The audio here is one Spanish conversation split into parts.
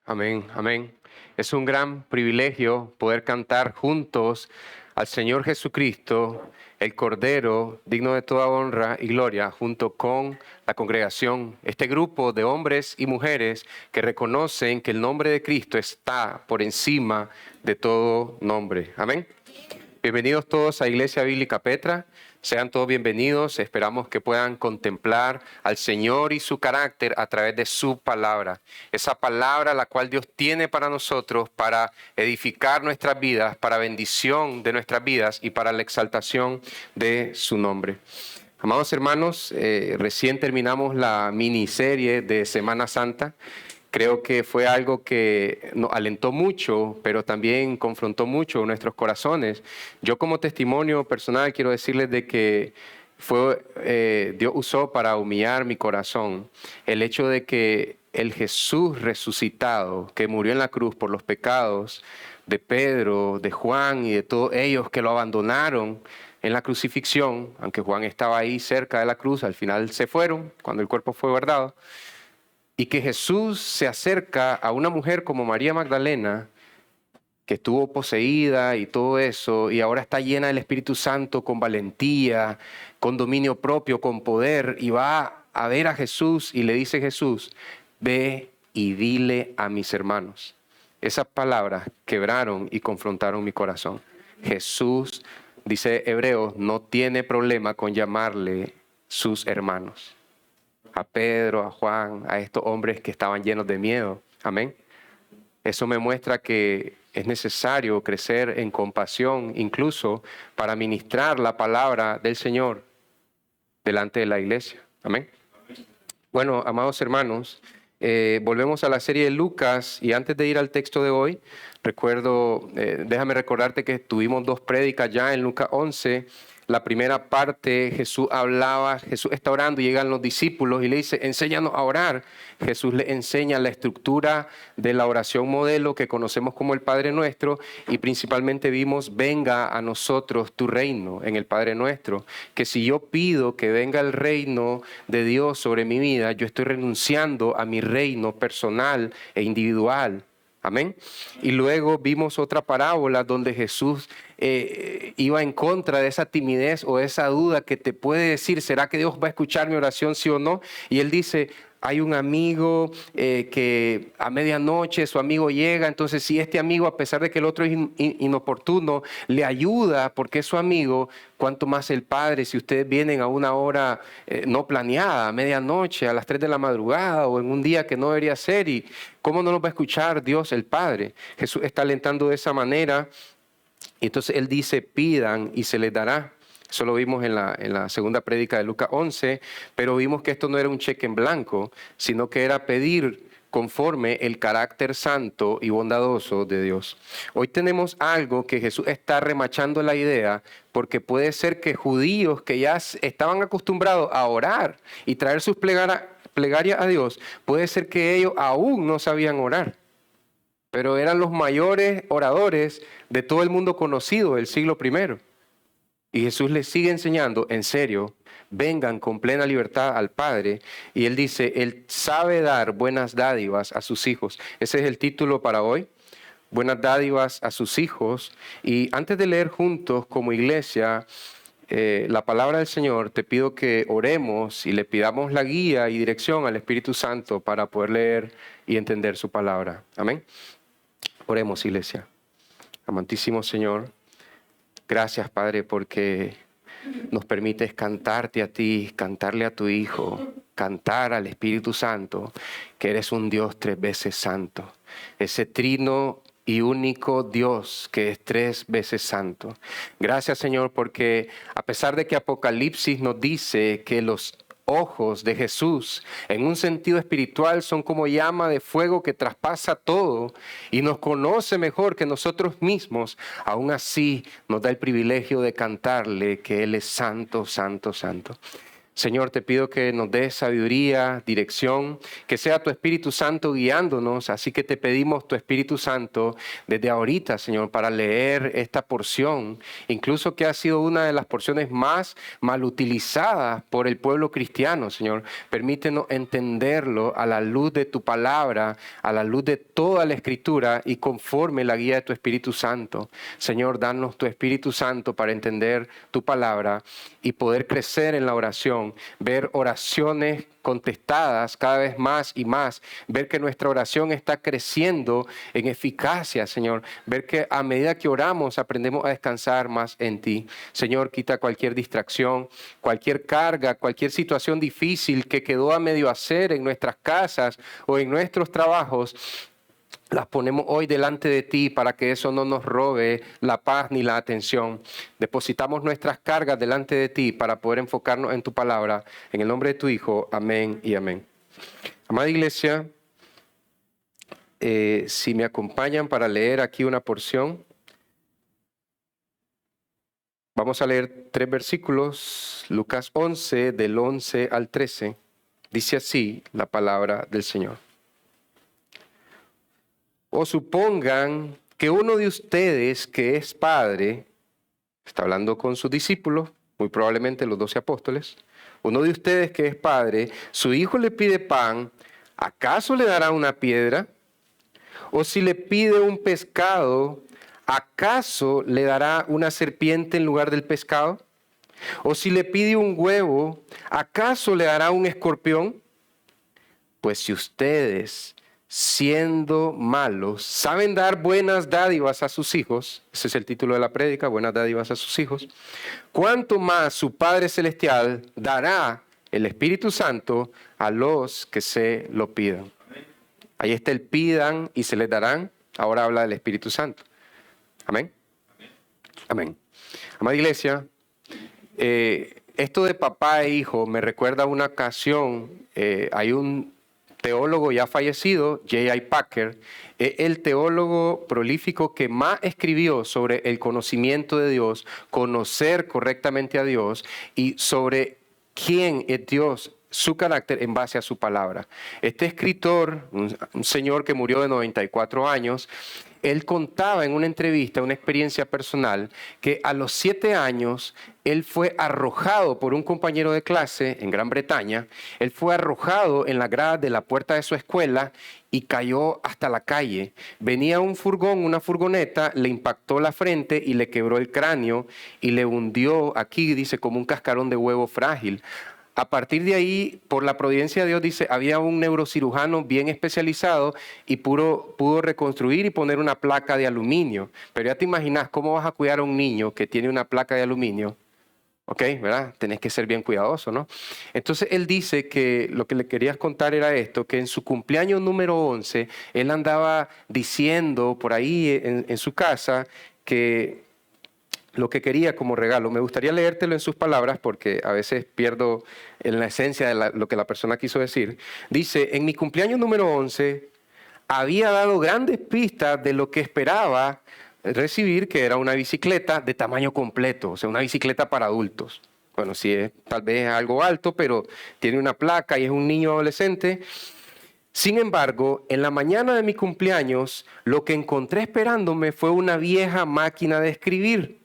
Amén, amén. Es un gran privilegio poder cantar juntos al Señor Jesucristo, el Cordero, digno de toda honra y gloria, junto con la congregación, este grupo de hombres y mujeres que reconocen que el nombre de Cristo está por encima de todo nombre. Amén. Bienvenidos todos a Iglesia Bíblica Petra. Sean todos bienvenidos. Esperamos que puedan contemplar al Señor y su carácter a través de su palabra. Esa palabra la cual Dios tiene para nosotros, para edificar nuestras vidas, para bendición de nuestras vidas y para la exaltación de su nombre. Amados hermanos, recién terminamos la miniserie de Semana Santa. Creo que fue algo que nos alentó mucho, pero también confrontó mucho nuestros corazones. Yo como testimonio personal quiero decirles de que Dios usó para humillar mi corazón el hecho de que el Jesús resucitado, que murió en la cruz por los pecados de Pedro, de Juan y de todos ellos que lo abandonaron en la crucifixión, aunque Juan estaba ahí cerca de la cruz, al final se fueron cuando el cuerpo fue guardado. Y que Jesús se acerca a una mujer como María Magdalena, que estuvo poseída y todo eso, y ahora está llena del Espíritu Santo con valentía, con dominio propio, con poder, y va a ver a Jesús y le dice Jesús, ve y dile a mis hermanos. Esas palabras quebraron y confrontaron mi corazón. Jesús, dice Hebreos, no tiene problema con llamarle sus hermanos. A Pedro, a Juan, a estos hombres que estaban llenos de miedo. Amén. Eso me muestra que es necesario crecer en compasión, incluso para ministrar la palabra del Señor delante de la iglesia. Amén. Bueno, amados hermanos, volvemos a la serie de Lucas y antes de ir al texto de hoy, déjame recordarte que tuvimos 2 prédicas ya en Lucas 11. La primera parte, Jesús está orando y llegan los discípulos y le dice, enséñanos a orar. Jesús le enseña la estructura de la oración modelo que conocemos como el Padre Nuestro y principalmente vimos, venga a nosotros tu reino en el Padre Nuestro. Que si yo pido que venga el reino de Dios sobre mi vida, yo estoy renunciando a mi reino personal e individual. Amén. Y luego vimos otra parábola donde Jesús iba en contra de esa timidez o esa duda que te puede decir, ¿será que Dios va a escuchar mi oración, sí o no? Y él dice, hay un amigo que a medianoche su amigo llega, entonces si este amigo, a pesar de que el otro es inoportuno, le ayuda porque es su amigo, cuánto más el Padre, si ustedes vienen a una hora no planeada, a medianoche, a las 3 de la madrugada o en un día que no debería ser, y cómo no nos va a escuchar Dios el Padre. Jesús está alentando de esa manera, y entonces Él dice, pidan y se les dará. Eso lo vimos en la segunda prédica de Lucas 11, pero vimos que esto no era un cheque en blanco, sino que era pedir conforme el carácter santo y bondadoso de Dios. Hoy tenemos algo que Jesús está remachando la idea, porque puede ser que judíos que ya estaban acostumbrados a orar y traer sus plegarias a Dios, puede ser que ellos aún no sabían orar, pero eran los mayores oradores de todo el mundo conocido del siglo I. Y Jesús les sigue enseñando, en serio, vengan con plena libertad al Padre. Y Él dice, Él sabe dar buenas dádivas a sus hijos. Ese es el título para hoy, buenas dádivas a sus hijos. Y antes de leer juntos como iglesia la palabra del Señor, te pido que oremos y le pidamos la guía y dirección al Espíritu Santo para poder leer y entender su palabra. Amén. Oremos, iglesia. Amantísimo Señor, gracias, Padre, porque nos permites cantarte a ti, cantarle a tu Hijo, cantar al Espíritu Santo, que eres un Dios 3 veces santo. Ese trino y único Dios que es 3 veces santo. Gracias, Señor, porque a pesar de que Apocalipsis nos dice que los ojos de Jesús en un sentido espiritual son como llama de fuego que traspasa todo y nos conoce mejor que nosotros mismos, aún así nos da el privilegio de cantarle que Él es santo, santo, santo. Señor, te pido que nos des sabiduría, dirección, que sea tu Espíritu Santo guiándonos. Así que te pedimos tu Espíritu Santo desde ahorita, Señor, para leer esta porción, incluso que ha sido una de las porciones más mal utilizadas por el pueblo cristiano, Señor. Permítenos entenderlo a la luz de tu palabra, a la luz de toda la Escritura y conforme la guía de tu Espíritu Santo. Señor, danos tu Espíritu Santo para entender tu palabra y poder crecer en la oración, ver oraciones contestadas cada vez más y más, ver que nuestra oración está creciendo en eficacia, Señor, ver que a medida que oramos aprendemos a descansar más en ti. Señor, quita cualquier distracción, cualquier carga, cualquier situación difícil que quedó a medio hacer en nuestras casas o en nuestros trabajos. Las ponemos hoy delante de ti para que eso no nos robe la paz ni la atención. Depositamos nuestras cargas delante de ti para poder enfocarnos en tu palabra. En el nombre de tu Hijo, amén y amén. Amada iglesia, si me acompañan para leer aquí una porción, vamos a leer 3 versículos, Lucas 11, del 11 al 13. Dice así la palabra del Señor. O supongan que uno de ustedes que es padre, está hablando con sus discípulos, muy probablemente los 12 apóstoles, uno de ustedes que es padre, su hijo le pide pan, ¿acaso le dará una piedra? O si le pide un pescado, ¿acaso le dará una serpiente en lugar del pescado? O si le pide un huevo, ¿acaso le dará un escorpión? Pues si ustedes, siendo malos, saben dar buenas dádivas a sus hijos, ese es el título de la prédica, buenas dádivas a sus hijos, ¿cuánto más su Padre Celestial dará el Espíritu Santo a los que se lo pidan? Ahí está el pidan y se les darán, ahora habla del Espíritu Santo. Amén. Amén. Amada iglesia, esto de papá e hijo me recuerda una ocasión, hay un teólogo ya fallecido, J.I. Packer, el teólogo prolífico que más escribió sobre el conocimiento de Dios, conocer correctamente a Dios y sobre quién es Dios, su carácter en base a su palabra. Este escritor, un señor que murió de 94 años, él contaba en una entrevista, una experiencia personal, que a los 7 años él fue arrojado por un compañero de clase en Gran Bretaña. Él fue arrojado en la grada de la puerta de su escuela y cayó hasta la calle. Venía un furgón, una furgoneta, le impactó la frente y le quebró el cráneo y le hundió aquí, dice, como un cascarón de huevo frágil. A partir de ahí, por la providencia de Dios, dice, había un neurocirujano bien especializado y pudo reconstruir y poner una placa de aluminio. Pero ya te imaginas cómo vas a cuidar a un niño que tiene una placa de aluminio. ¿Ok? ¿Verdad? Tenés que ser bien cuidadoso, ¿no? Entonces él dice que lo que le querías contar era esto, que en su cumpleaños número 11, él andaba diciendo por ahí en su casa que lo que quería como regalo. Me gustaría leértelo en sus palabras porque a veces pierdo en la esencia de lo que la persona quiso decir. Dice, en mi cumpleaños número 11 había dado grandes pistas de lo que esperaba recibir, que era una bicicleta de tamaño completo, o sea, una bicicleta para adultos. Bueno, sí es tal vez algo alto, pero tiene una placa y es un niño adolescente. Sin embargo, en la mañana de mi cumpleaños, lo que encontré esperándome fue una vieja máquina de escribir.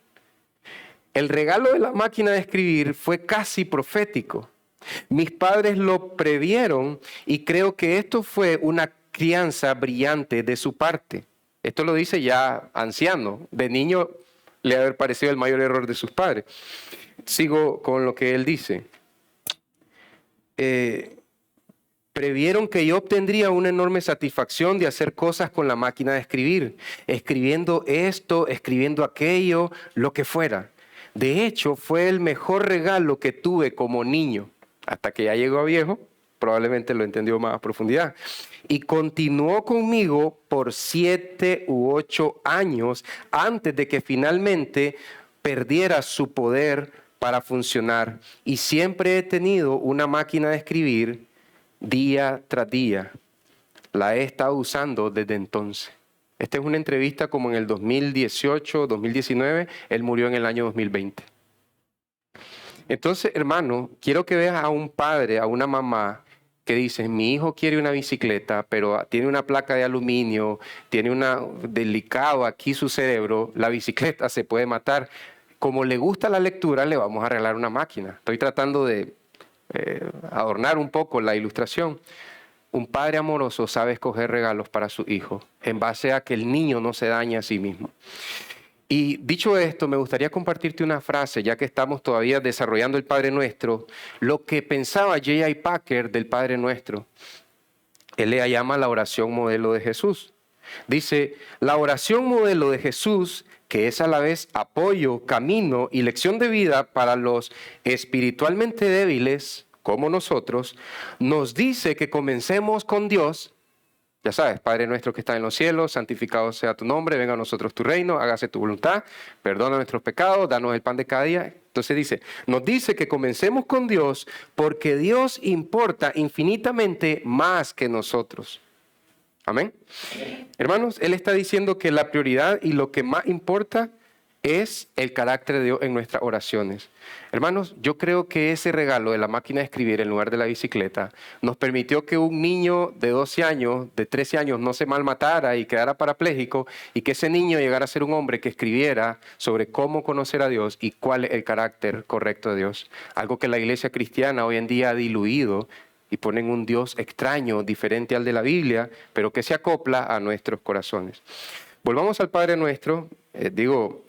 El regalo de la máquina de escribir fue casi profético. Mis padres lo previeron y creo que esto fue una crianza brillante de su parte. Esto lo dice ya anciano. De niño le ha parecido el mayor error de sus padres. Sigo con lo que él dice. Previeron que yo obtendría una enorme satisfacción de hacer cosas con la máquina de escribir, escribiendo esto, escribiendo aquello, lo que fuera. De hecho, fue el mejor regalo que tuve como niño, hasta que ya llegó a viejo, probablemente lo entendió más a profundidad. Y continuó conmigo por 7 u 8 años antes de que finalmente perdiera su poder para funcionar. Y siempre he tenido una máquina de escribir día tras día. La he estado usando desde entonces. Esta es una entrevista como en el 2018, 2019. Él murió en el año 2020. Entonces, hermano, quiero que veas a un padre, a una mamá que dice, mi hijo quiere una bicicleta, pero tiene una placa de aluminio, tiene una delicado aquí su cerebro, la bicicleta se puede matar. Como le gusta la lectura, le vamos a regalar una máquina. Estoy tratando de adornar un poco la ilustración. Un padre amoroso sabe escoger regalos para su hijo en base a que el niño no se dañe a sí mismo. Y dicho esto, me gustaría compartirte una frase, ya que estamos todavía desarrollando el Padre Nuestro, lo que pensaba J.I. Packer del Padre Nuestro. Él le llama la oración modelo de Jesús. Dice, la oración modelo de Jesús, que es a la vez apoyo, camino y lección de vida para los espiritualmente débiles, como nosotros, nos dice que comencemos con Dios. Ya sabes, Padre nuestro que está en los cielos, santificado sea tu nombre, venga a nosotros tu reino, hágase tu voluntad, perdona nuestros pecados, danos el pan de cada día. Entonces dice, nos dice que comencemos con Dios porque Dios importa infinitamente más que nosotros. Amén. Hermanos, Él está diciendo que la prioridad y lo que más importa es el carácter de Dios en nuestras oraciones. Hermanos, yo creo que ese regalo de la máquina de escribir en lugar de la bicicleta nos permitió que un niño de 12 años, de 13 años, no se malmatara y quedara parapléjico y que ese niño llegara a ser un hombre que escribiera sobre cómo conocer a Dios y cuál es el carácter correcto de Dios. Algo que la iglesia cristiana hoy en día ha diluido y ponen un Dios extraño, diferente al de la Biblia, pero que se acopla a nuestros corazones. Volvamos al Padre Nuestro,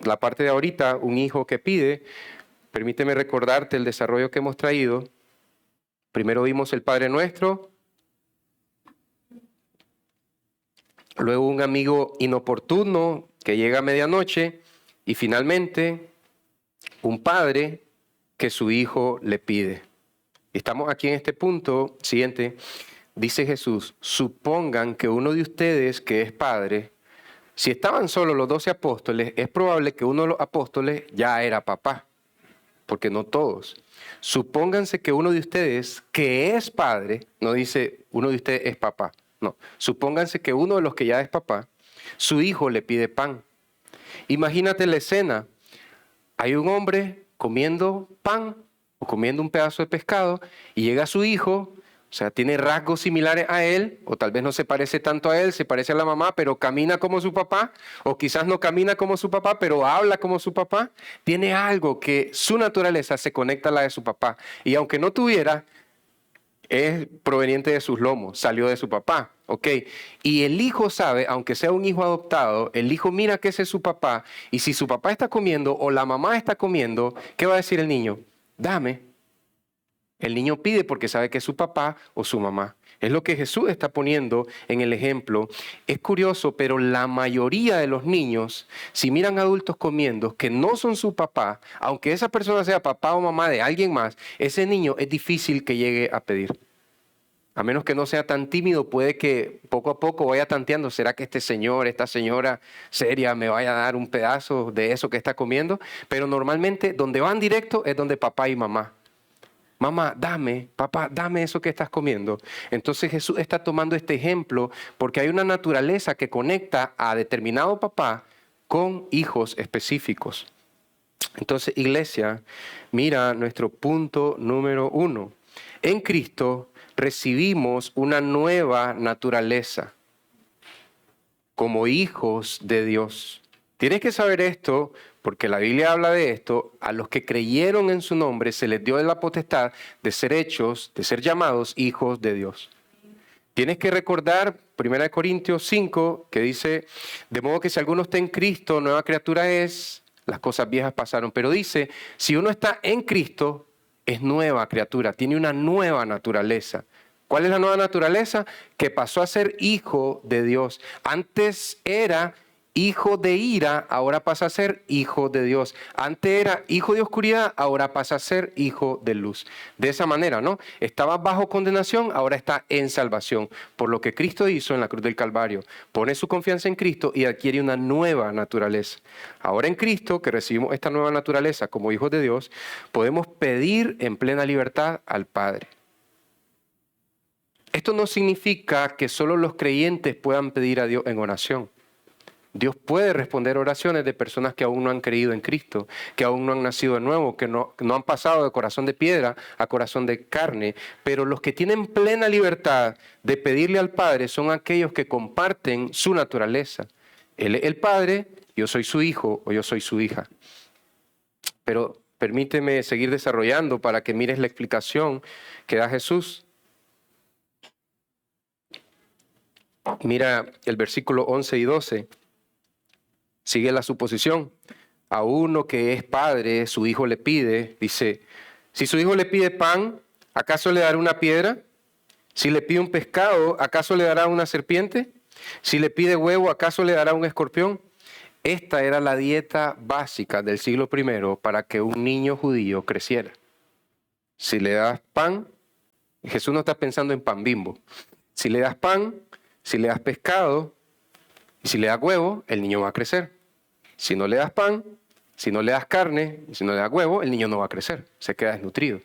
la parte de ahorita, un hijo que pide. Permíteme recordarte el desarrollo que hemos traído. Primero vimos el Padre Nuestro, luego un amigo inoportuno que llega a medianoche y finalmente un padre que su hijo le pide. Estamos aquí en este punto siguiente. Dice Jesús, supongan que uno de ustedes que es padre, si estaban solo los 12 apóstoles, es probable que uno de los apóstoles ya era papá, porque no todos. Supónganse que uno de ustedes que es padre, no dice uno de ustedes es papá, no. Supónganse que uno de los que ya es papá, su hijo le pide pan. Imagínate la escena, hay un hombre comiendo pan o comiendo un pedazo de pescado y llega su hijo. O sea, tiene rasgos similares a él, o tal vez no se parece tanto a él, se parece a la mamá, pero camina como su papá, o quizás no camina como su papá, pero habla como su papá. Tiene algo que su naturaleza se conecta a la de su papá. Y aunque no tuviera, es proveniente de sus lomos, salió de su papá, ¿ok? Y el hijo sabe, aunque sea un hijo adoptado, el hijo mira que ese es su papá, y si su papá está comiendo o la mamá está comiendo, ¿qué va a decir el niño? Dame. El niño pide porque sabe que es su papá o su mamá. Es lo que Jesús está poniendo en el ejemplo. Es curioso, pero la mayoría de los niños, si miran adultos comiendo que no son su papá, aunque esa persona sea papá o mamá de alguien más, ese niño es difícil que llegue a pedir. A menos que no sea tan tímido, puede que poco a poco vaya tanteando, ¿será que este señor, esta señora seria me vaya a dar un pedazo de eso que está comiendo? Pero normalmente donde van directo es donde papá y mamá. Mamá, dame, papá, dame eso que estás comiendo. Entonces Jesús está tomando este ejemplo porque hay una naturaleza que conecta a determinado papá con hijos específicos. Entonces, iglesia, mira nuestro punto número 1. En Cristo recibimos una nueva naturaleza como hijos de Dios. Tienes que saber esto porque la Biblia habla de esto. A los que creyeron en su nombre se les dio la potestad de ser hechos, de ser llamados hijos de Dios. Tienes que recordar 1 Corintios 5 que dice, de modo que si alguno está en Cristo, nueva criatura es, las cosas viejas pasaron. Pero dice, si uno está en Cristo, es nueva criatura, tiene una nueva naturaleza. ¿Cuál es la nueva naturaleza? Que pasó a ser hijo de Dios. Antes era hijo de ira, ahora pasa a ser hijo de Dios. Antes era hijo de oscuridad, ahora pasa a ser hijo de luz. De esa manera, ¿no? Estaba bajo condenación, ahora está en salvación. Por lo que Cristo hizo en la cruz del Calvario. Pone su confianza en Cristo y adquiere una nueva naturaleza. Ahora en Cristo, que recibimos esta nueva naturaleza como hijos de Dios, podemos pedir en plena libertad al Padre. Esto no significa que solo los creyentes puedan pedir a Dios en oración. Dios puede responder oraciones de personas que aún no han creído en Cristo, que aún no han nacido de nuevo, que no han pasado de corazón de piedra a corazón de carne. Pero los que tienen plena libertad de pedirle al Padre son aquellos que comparten su naturaleza. Él es el Padre, yo soy su hijo o yo soy su hija. Pero permíteme seguir desarrollando para que mires la explicación que da Jesús. Mira el versículo 11 y 12. Sigue la suposición. A uno que es padre, su hijo le pide, dice, si su hijo le pide pan, ¿acaso le dará una piedra? Si le pide un pescado, ¿acaso le dará una serpiente? Si le pide huevo, ¿acaso le dará un escorpión? Esta era la dieta básica del siglo I para que un niño judío creciera. Si le das pan, Jesús no está pensando en pan Bimbo. Si le das pan, si le das pescado y si le das huevo, el niño va a crecer. Si no le das pan, si no le das carne, si no le das huevo, el niño no va a crecer, se queda desnutrido.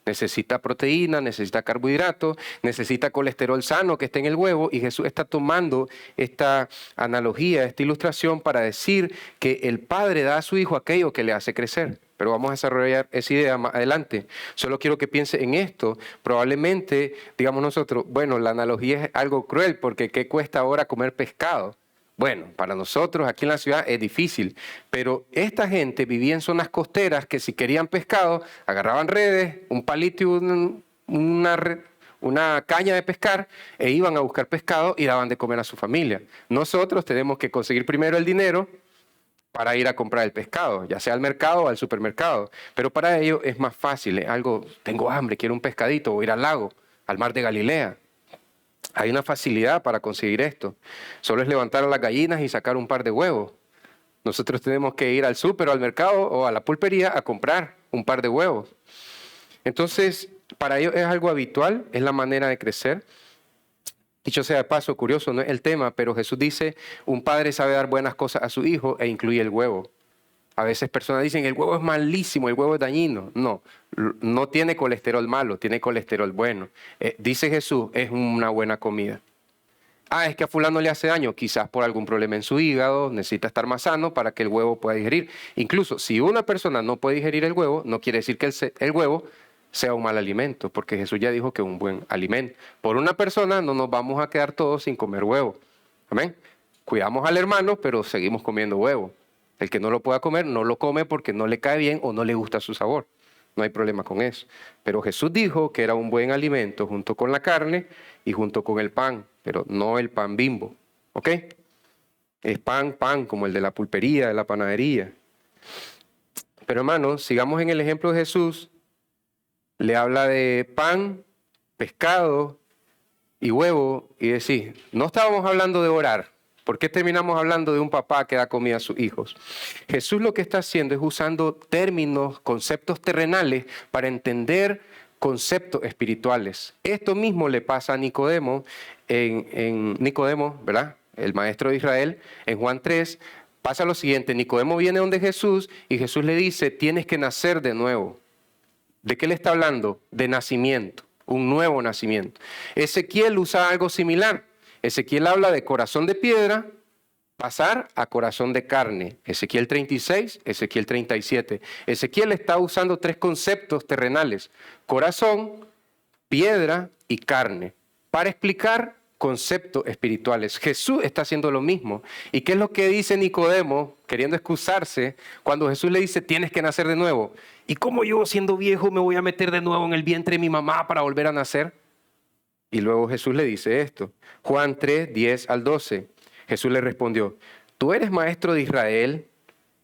Necesita proteína, necesita carbohidratos, necesita colesterol sano que esté en el huevo, y Jesús está tomando esta analogía, esta ilustración para decir que el Padre da a su Hijo aquello que le hace crecer. Pero vamos a desarrollar esa idea más adelante. Solo quiero que piense en esto. Probablemente, digamos nosotros, bueno, la analogía es algo cruel porque ¿qué cuesta ahora comer pescado? Bueno, para nosotros aquí en la ciudad es difícil, pero esta gente vivía en zonas costeras que si querían pescado, agarraban redes, un palito y una caña de pescar e iban a buscar pescado y daban de comer a su familia. Nosotros tenemos que conseguir primero el dinero para ir a comprar el pescado, ya sea al mercado o al supermercado, pero para ellos es más fácil, algo, tengo hambre, quiero un pescadito, o ir al lago, al mar de Galilea. Hay una facilidad para conseguir esto. Solo es levantar a las gallinas y sacar un par de huevos. Nosotros tenemos que ir al súper o al mercado o a la pulpería a comprar un par de huevos. Entonces, para ellos es algo habitual, es la manera de crecer. Dicho sea de paso, curioso, no es el tema, pero Jesús dice, un padre sabe dar buenas cosas a su hijo e incluye el huevo. A veces personas dicen, el huevo es malísimo, el huevo es dañino. No, no tiene colesterol malo, tiene colesterol bueno. Dice Jesús, es una buena comida. Es que a fulano le hace daño, quizás por algún problema en su hígado, necesita estar más sano para que el huevo pueda digerir. Incluso si una persona no puede digerir el huevo, no quiere decir que el huevo sea un mal alimento, porque Jesús ya dijo que es un buen alimento. Por una persona no nos vamos a quedar todos sin comer huevo. Amén. Cuidamos al hermano, pero seguimos comiendo huevo. El que no lo pueda comer, no lo come porque no le cae bien o no le gusta su sabor. No hay problema con eso. Pero Jesús dijo que era un buen alimento junto con la carne y junto con el pan, pero no el pan Bimbo. ¿Ok? Es pan como el de la pulpería, de la panadería. Pero hermanos, sigamos en el ejemplo de Jesús. Le habla de pan, pescado y huevo y decir, no estábamos hablando de orar. ¿Por qué terminamos hablando de un papá que da comida a sus hijos? Jesús lo que está haciendo es usando términos, conceptos terrenales para entender conceptos espirituales. Esto mismo le pasa a Nicodemo, en Nicodemo, ¿verdad? El maestro de Israel, en Juan 3, pasa lo siguiente, Nicodemo viene donde Jesús y Jesús le dice, tienes que nacer de nuevo. ¿De qué le está hablando? De nacimiento, un nuevo nacimiento. Ezequiel usa algo similar. Ezequiel habla de corazón de piedra, pasar a corazón de carne. Ezequiel 36, Ezequiel 37. Ezequiel está usando tres conceptos terrenales, corazón, piedra y carne, para explicar conceptos espirituales. Jesús está haciendo lo mismo. ¿Y qué es lo que dice Nicodemo, queriendo excusarse, cuando Jesús le dice, tienes que nacer de nuevo? ¿Y cómo yo, siendo viejo, me voy a meter de nuevo en el vientre de mi mamá para volver a nacer? Y luego Jesús le dice esto, Juan 3, 10 al 12. Jesús le respondió, ¿tú eres maestro de Israel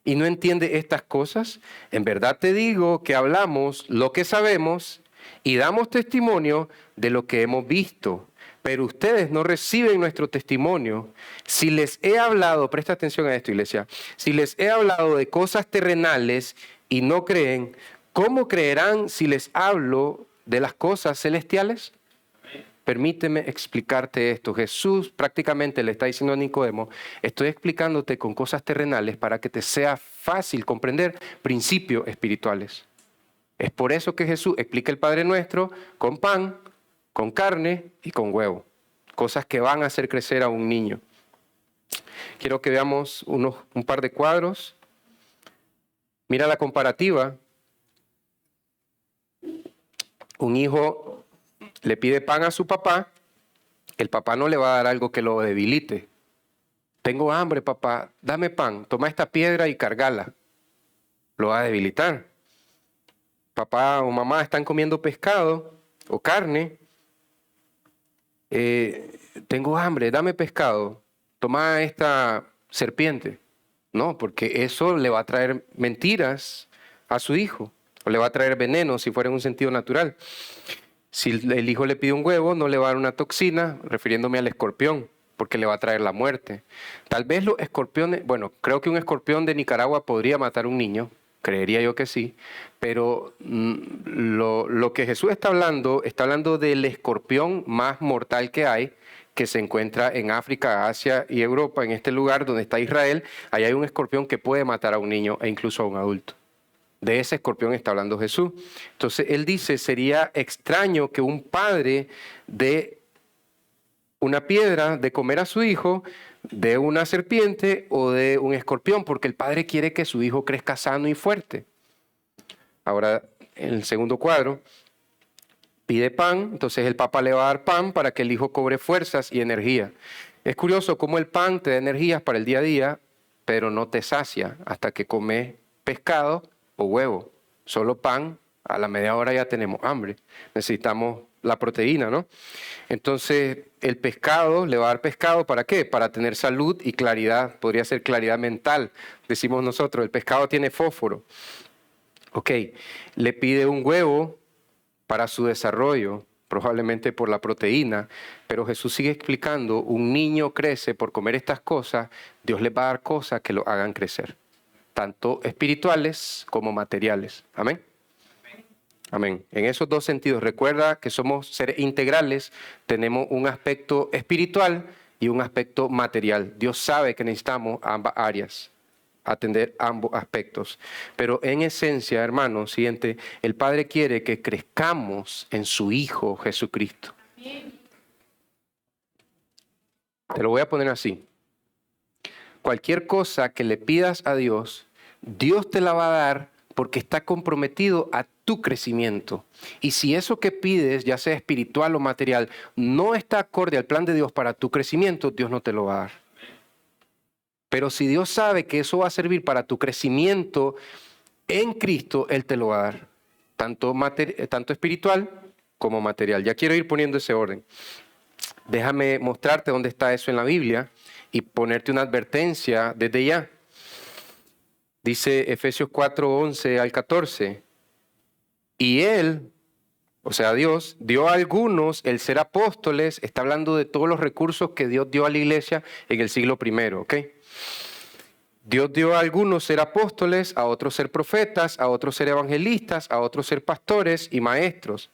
y no entiendes estas cosas? En verdad te digo que hablamos lo que sabemos y damos testimonio de lo que hemos visto, pero ustedes no reciben nuestro testimonio. Si les he hablado, presta atención a esto, iglesia, si les he hablado de cosas terrenales y no creen, ¿cómo creerán si les hablo de las cosas celestiales? Permíteme explicarte esto. Jesús prácticamente le está diciendo a Nicodemo, estoy explicándote con cosas terrenales para que te sea fácil comprender principios espirituales. Es por eso que Jesús explica el Padre Nuestro con pan, con carne y con huevo. Cosas que van a hacer crecer a un niño. quiero que veamos un par de cuadros. Mira la comparativa. Un hijo le pide pan a su papá, el papá no le va a dar algo que lo debilite. Tengo hambre, papá, dame pan, toma esta piedra y cargala. Lo va a debilitar. Papá o mamá están comiendo pescado o carne. Tengo hambre, dame pescado, toma esta serpiente. No, porque eso le va a traer mentiras a su hijo, o le va a traer veneno si fuera en un sentido natural. Si el hijo le pide un huevo, no le va a dar una toxina, refiriéndome al escorpión, porque le va a traer la muerte. Tal vez los escorpiones, bueno, creo que un escorpión de Nicaragua podría matar a un niño, creería yo que sí, pero lo que Jesús está hablando del escorpión más mortal que hay, que se encuentra en África, Asia y Europa, en este lugar donde está Israel. Ahí hay un escorpión que puede matar a un niño e incluso a un adulto. De ese escorpión está hablando Jesús. Entonces él dice, sería extraño que un padre dé una piedra de comer a su hijo, de una serpiente o de un escorpión, porque el padre quiere que su hijo crezca sano y fuerte. Ahora, en el segundo cuadro, pide pan, entonces el papá le va a dar pan para que el hijo cobre fuerzas y energía. Es curioso cómo el pan te da energías para el día a día, pero no te sacia hasta que comes pescado o huevo. Solo pan, a la media hora ya tenemos hambre. Necesitamos la proteína, ¿no? Entonces, el pescado, le va a dar pescado, ¿para qué? Para tener salud y claridad. Podría ser claridad mental, decimos nosotros. El pescado tiene fósforo. Ok, le pide un huevo para su desarrollo, probablemente por la proteína, pero Jesús sigue explicando, un niño crece por comer estas cosas, Dios le va a dar cosas que lo hagan crecer, tanto espirituales como materiales. Amén. Amén. En esos dos sentidos, recuerda que somos seres integrales, tenemos un aspecto espiritual y un aspecto material. Dios sabe que necesitamos ambas áreas, atender ambos aspectos. Pero en esencia, hermanos, siguiente, el Padre quiere que crezcamos en su Hijo Jesucristo. Te lo voy a poner así. Cualquier cosa que le pidas a Dios, Dios te la va a dar porque está comprometido a tu crecimiento. Y si eso que pides, ya sea espiritual o material, no está acorde al plan de Dios para tu crecimiento, Dios no te lo va a dar. Pero si Dios sabe que eso va a servir para tu crecimiento en Cristo, Él te lo va a dar, tanto espiritual como material. Ya quiero ir poniendo ese orden. Déjame mostrarte dónde está eso en la Biblia y ponerte una advertencia desde ya. Dice Efesios 4:11 al 14. Y Él, o sea Dios, dio a algunos el ser apóstoles, está hablando de todos los recursos que Dios dio a la iglesia en el siglo I, ¿ok? Dios dio a algunos ser apóstoles, a otros ser profetas, a otros ser evangelistas, a otros ser pastores y maestros,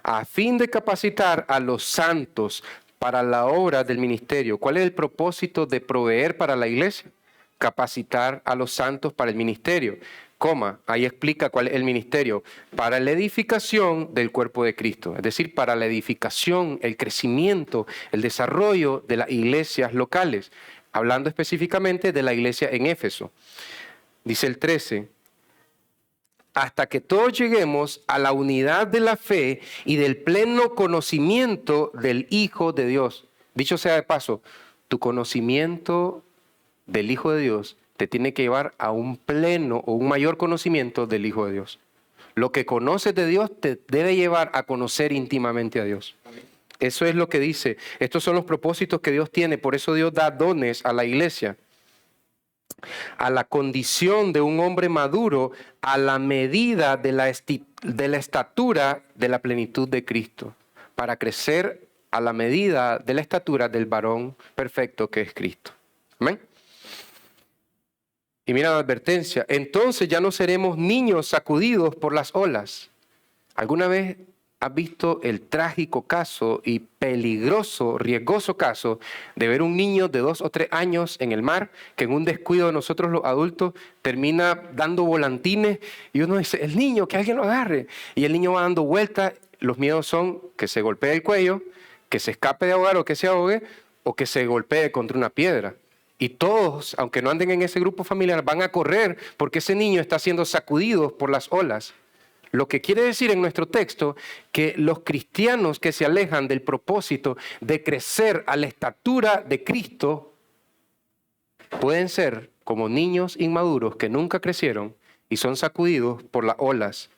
a fin de capacitar a los santos para la obra del ministerio. ¿Cuál es el propósito de proveer para la iglesia? Capacitar a los santos para el ministerio. Ahí explica cuál es el ministerio. Para la edificación del cuerpo de Cristo. Es decir, para la edificación, el crecimiento, el desarrollo de las iglesias locales. Hablando específicamente de la iglesia en Éfeso. Dice el 13. Hasta que todos lleguemos a la unidad de la fe y del pleno conocimiento del Hijo de Dios. Dicho sea de paso, tu conocimiento del Hijo de Dios te tiene que llevar a un pleno o un mayor conocimiento del Hijo de Dios. Lo que conoces de Dios te debe llevar a conocer íntimamente a Dios. Eso es lo que dice. Estos son los propósitos que Dios tiene. Por eso Dios da dones a la iglesia. A la condición de un hombre maduro, a la medida de la estatura de la plenitud de Cristo. Para crecer a la medida de la estatura del varón perfecto que es Cristo. Amén. Y mira la advertencia, entonces ya no seremos niños sacudidos por las olas. ¿Alguna vez has visto el trágico caso y peligroso, riesgoso caso de ver un niño de 2 o 3 años en el mar que en un descuido de nosotros los adultos termina dando volantines y uno dice, el niño, que alguien lo agarre? Y el niño va dando vueltas, los miedos son que se golpee el cuello, que se escape de ahogar o que se ahogue o que se golpee contra una piedra. Y todos, aunque no anden en ese grupo familiar, van a correr porque ese niño está siendo sacudido por las olas. Lo que quiere decir en nuestro texto que los cristianos que se alejan del propósito de crecer a la estatura de Cristo pueden ser como niños inmaduros que nunca crecieron y son sacudidos por las olas,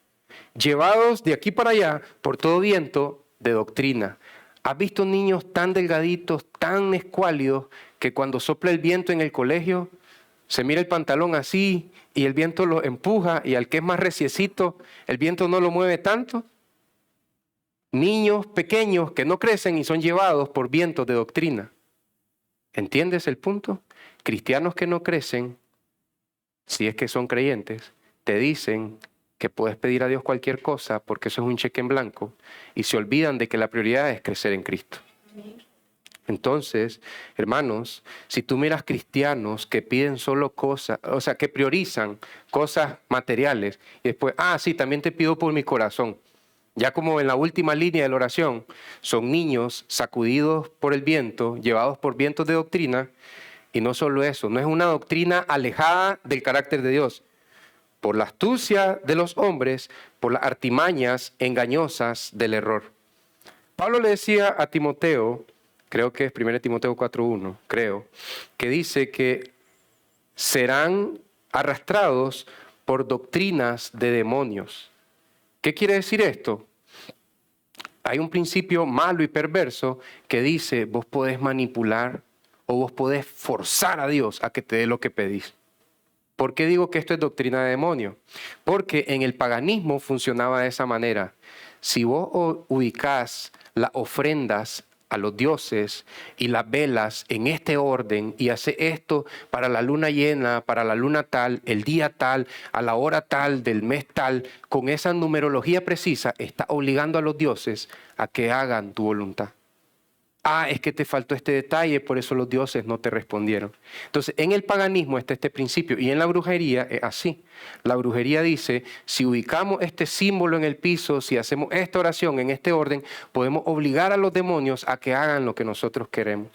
llevados de aquí para allá por todo viento de doctrina. ¿Has visto niños tan delgaditos, tan escuálidos, que cuando sopla el viento en el colegio, se mira el pantalón así y el viento lo empuja y al que es más reciecito, el viento no lo mueve tanto? Niños pequeños que no crecen y son llevados por vientos de doctrina. ¿Entiendes el punto? Cristianos que no crecen, si es que son creyentes, te dicen que puedes pedir a Dios cualquier cosa porque eso es un cheque en blanco y se olvidan de que la prioridad es crecer en Cristo. Entonces, hermanos, si tú miras cristianos que piden solo cosas, o sea, que priorizan cosas materiales y después, sí, también te pido por mi corazón. Ya como en la última línea de la oración, son niños sacudidos por el viento, llevados por vientos de doctrina, y no solo eso, no es una doctrina alejada del carácter de Dios. Por la astucia de los hombres, por las artimañas engañosas del error. Pablo le decía a Timoteo, creo que es 1 Timoteo 4:1, creo, que dice que serán arrastrados por doctrinas de demonios. ¿Qué quiere decir esto? Hay un principio malo y perverso que dice, vos podés manipular o vos podés forzar a Dios a que te dé lo que pedís. ¿Por qué digo que esto es doctrina de demonio? Porque en el paganismo funcionaba de esa manera. Si vos ubicás las ofrendas a los dioses y las velas en este orden y hace esto para la luna llena, para la luna tal, el día tal, a la hora tal, del mes tal, con esa numerología precisa, está obligando a los dioses a que hagan tu voluntad. Es que te faltó este detalle, por eso los dioses no te respondieron. Entonces, en el paganismo está este principio y en la brujería es así. La brujería dice, si ubicamos este símbolo en el piso, si hacemos esta oración en este orden, podemos obligar a los demonios a que hagan lo que nosotros queremos.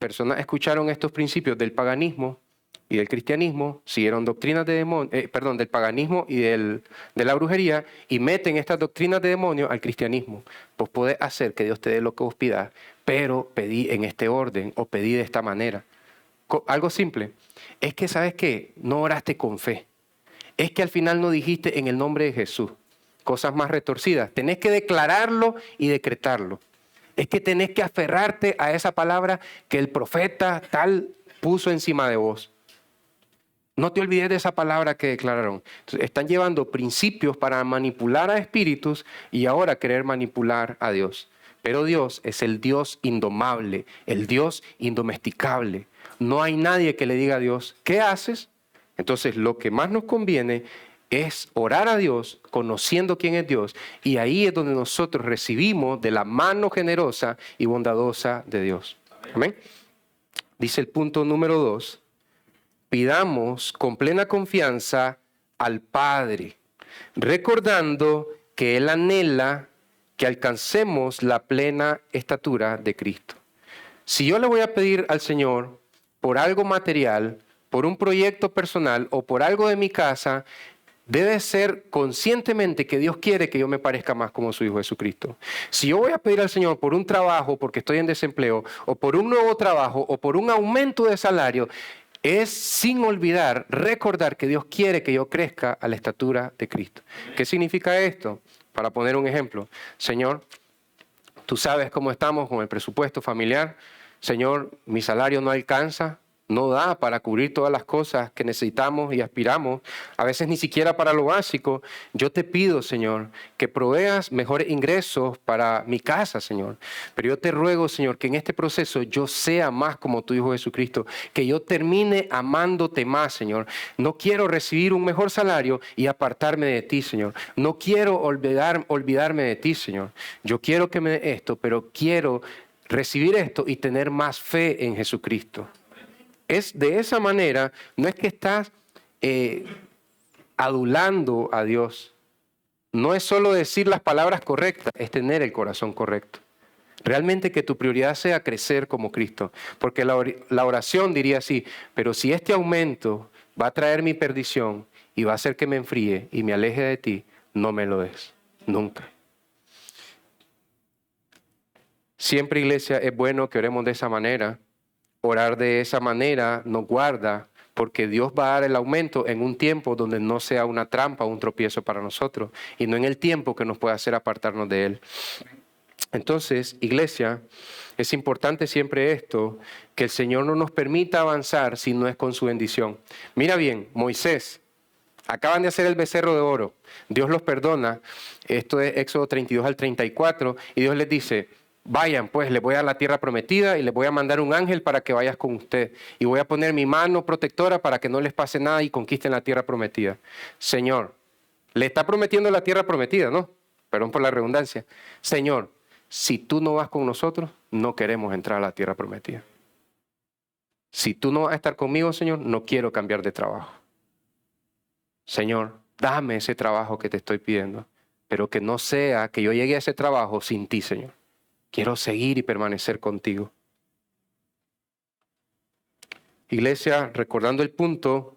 Personas escucharon estos principios del paganismo y del cristianismo, siguieron doctrinas de del paganismo y de la brujería y meten estas doctrinas de demonio al cristianismo. Vos podés hacer que Dios te dé lo que vos pidas, pero pedí en este orden o pedí de esta manera. Algo simple, es que ¿sabes qué? No oraste con fe. Es que al final no dijiste en el nombre de Jesús. Cosas más retorcidas. Tenés que declararlo y decretarlo. Es que tenés que aferrarte a esa palabra que el profeta tal puso encima de vos. No te olvides de esa palabra que declararon. Entonces, están llevando principios para manipular a espíritus y ahora querer manipular a Dios. Pero Dios es el Dios indomable, el Dios indomesticable. No hay nadie que le diga a Dios, ¿qué haces? Entonces, lo que más nos conviene es orar a Dios conociendo quién es Dios. Y ahí es donde nosotros recibimos de la mano generosa y bondadosa de Dios. Amén. Dice el punto número 2. Pidamos con plena confianza al Padre, recordando que Él anhela que alcancemos la plena estatura de Cristo. Si yo le voy a pedir al Señor por algo material, por un proyecto personal o por algo de mi casa, debe ser conscientemente que Dios quiere que yo me parezca más como su Hijo Jesucristo. Si yo voy a pedir al Señor por un trabajo porque estoy en desempleo, o por un nuevo trabajo, o por un aumento de salario, es sin olvidar, recordar que Dios quiere que yo crezca a la estatura de Cristo. ¿Qué significa esto? Para poner un ejemplo. Señor, tú sabes cómo estamos con el presupuesto familiar. Señor, mi salario no alcanza, no da para cubrir todas las cosas que necesitamos y aspiramos, a veces ni siquiera para lo básico. Yo te pido, Señor, que proveas mejores ingresos para mi casa, Señor. Pero yo te ruego, Señor, que en este proceso yo sea más como tu Hijo Jesucristo, que yo termine amándote más, Señor. No quiero recibir un mejor salario y apartarme de ti, Señor. No quiero olvidarme de ti, Señor. Yo quiero que me dé esto, pero quiero recibir esto y tener más fe en Jesucristo. Es de esa manera, no es que estás adulando a Dios. No es solo decir las palabras correctas, es tener el corazón correcto. Realmente que tu prioridad sea crecer como Cristo. Porque la oración diría así, pero si este aumento va a traer mi perdición y va a hacer que me enfríe y me aleje de ti, no me lo des. Nunca. Siempre, iglesia, es bueno que oremos de esa manera. Orar de esa manera nos guarda, porque Dios va a dar el aumento en un tiempo donde no sea una trampa o un tropiezo para nosotros, y no en el tiempo que nos pueda hacer apartarnos de Él. Entonces, iglesia, es importante siempre esto, que el Señor no nos permita avanzar si no es con su bendición. Mira bien, Moisés, acaban de hacer el becerro de oro, Dios los perdona, esto es Éxodo 32 al 34, y Dios les dice, vayan pues, les voy a dar la tierra prometida y les voy a mandar un ángel para que vayas con usted, y voy a poner mi mano protectora para que no les pase nada y conquisten la tierra prometida. Señor, le está prometiendo la tierra prometida, ¿no? Perdón por la redundancia. Señor, si tú no vas con nosotros, no queremos entrar a la tierra prometida. Si tú no vas a estar conmigo, Señor, no quiero cambiar de trabajo. Señor, dame ese trabajo que te estoy pidiendo, pero que no sea que yo llegue a ese trabajo sin ti, Señor. Quiero seguir y permanecer contigo. Iglesia, recordando el punto,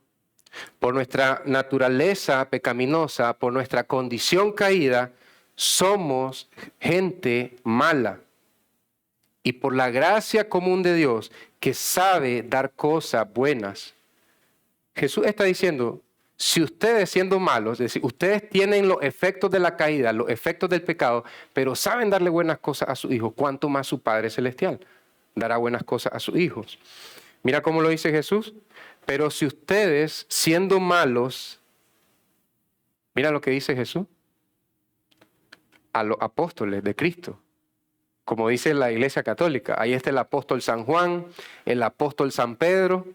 por nuestra naturaleza pecaminosa, por nuestra condición caída, somos gente mala. Y por la gracia común de Dios, que sabe dar cosas buenas. Jesús está diciendo, si ustedes siendo malos, es decir, ustedes tienen los efectos de la caída, los efectos del pecado, pero saben darle buenas cosas a sus hijos, ¿cuánto más su Padre Celestial dará buenas cosas a sus hijos? Mira cómo lo dice Jesús. Pero si ustedes siendo malos, mira lo que dice Jesús, a los apóstoles de Cristo. Como dice la Iglesia Católica, ahí está el apóstol San Juan, el apóstol San Pedro.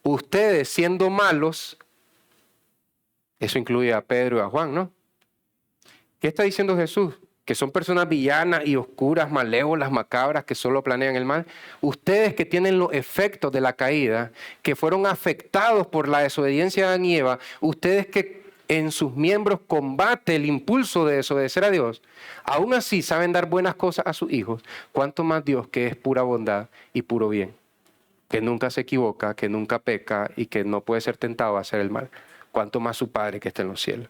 Ustedes siendo malos, eso incluye a Pedro y a Juan, ¿no? ¿Qué está diciendo Jesús? Que son personas villanas y oscuras, malévolas, macabras, que solo planean el mal. Ustedes que tienen los efectos de la caída, que fueron afectados por la desobediencia de Adán y Eva, ustedes que en sus miembros combate el impulso de desobedecer a Dios, aún así saben dar buenas cosas a sus hijos, cuánto más Dios, que es pura bondad y puro bien, que nunca se equivoca, que nunca peca y que no puede ser tentado a hacer el mal, cuánto más su Padre que está en los cielos.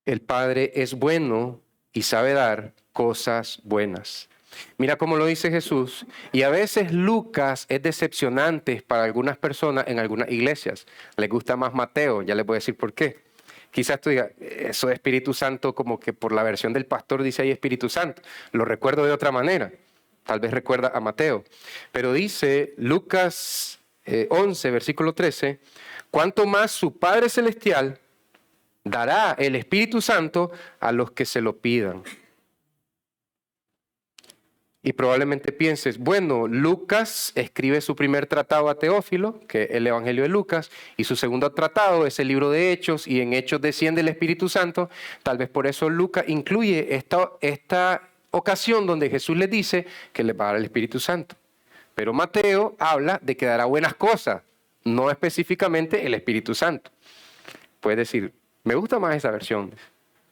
El Padre es bueno y sabe dar cosas buenas. Mira cómo lo dice Jesús. Y a veces Lucas es decepcionante para algunas personas en algunas iglesias. Les gusta más Mateo, ya les voy a decir por qué. Quizás tú digas, eso de Espíritu Santo, como que por la versión del pastor dice ahí Espíritu Santo. Lo recuerdo de otra manera. Tal vez recuerda a Mateo. Pero dice Lucas 11, versículo 13, cuanto más su Padre Celestial dará el Espíritu Santo a los que se lo pidan. Y probablemente pienses, bueno, Lucas escribe su primer tratado a Teófilo, que es el Evangelio de Lucas, y su segundo tratado es el libro de Hechos, y en Hechos desciende el Espíritu Santo. Tal vez por eso Lucas incluye esta ocasión donde Jesús les dice que les va a dar el Espíritu Santo. Pero Mateo habla de que dará buenas cosas, no específicamente el Espíritu Santo. Puedes decir, me gusta más esa versión,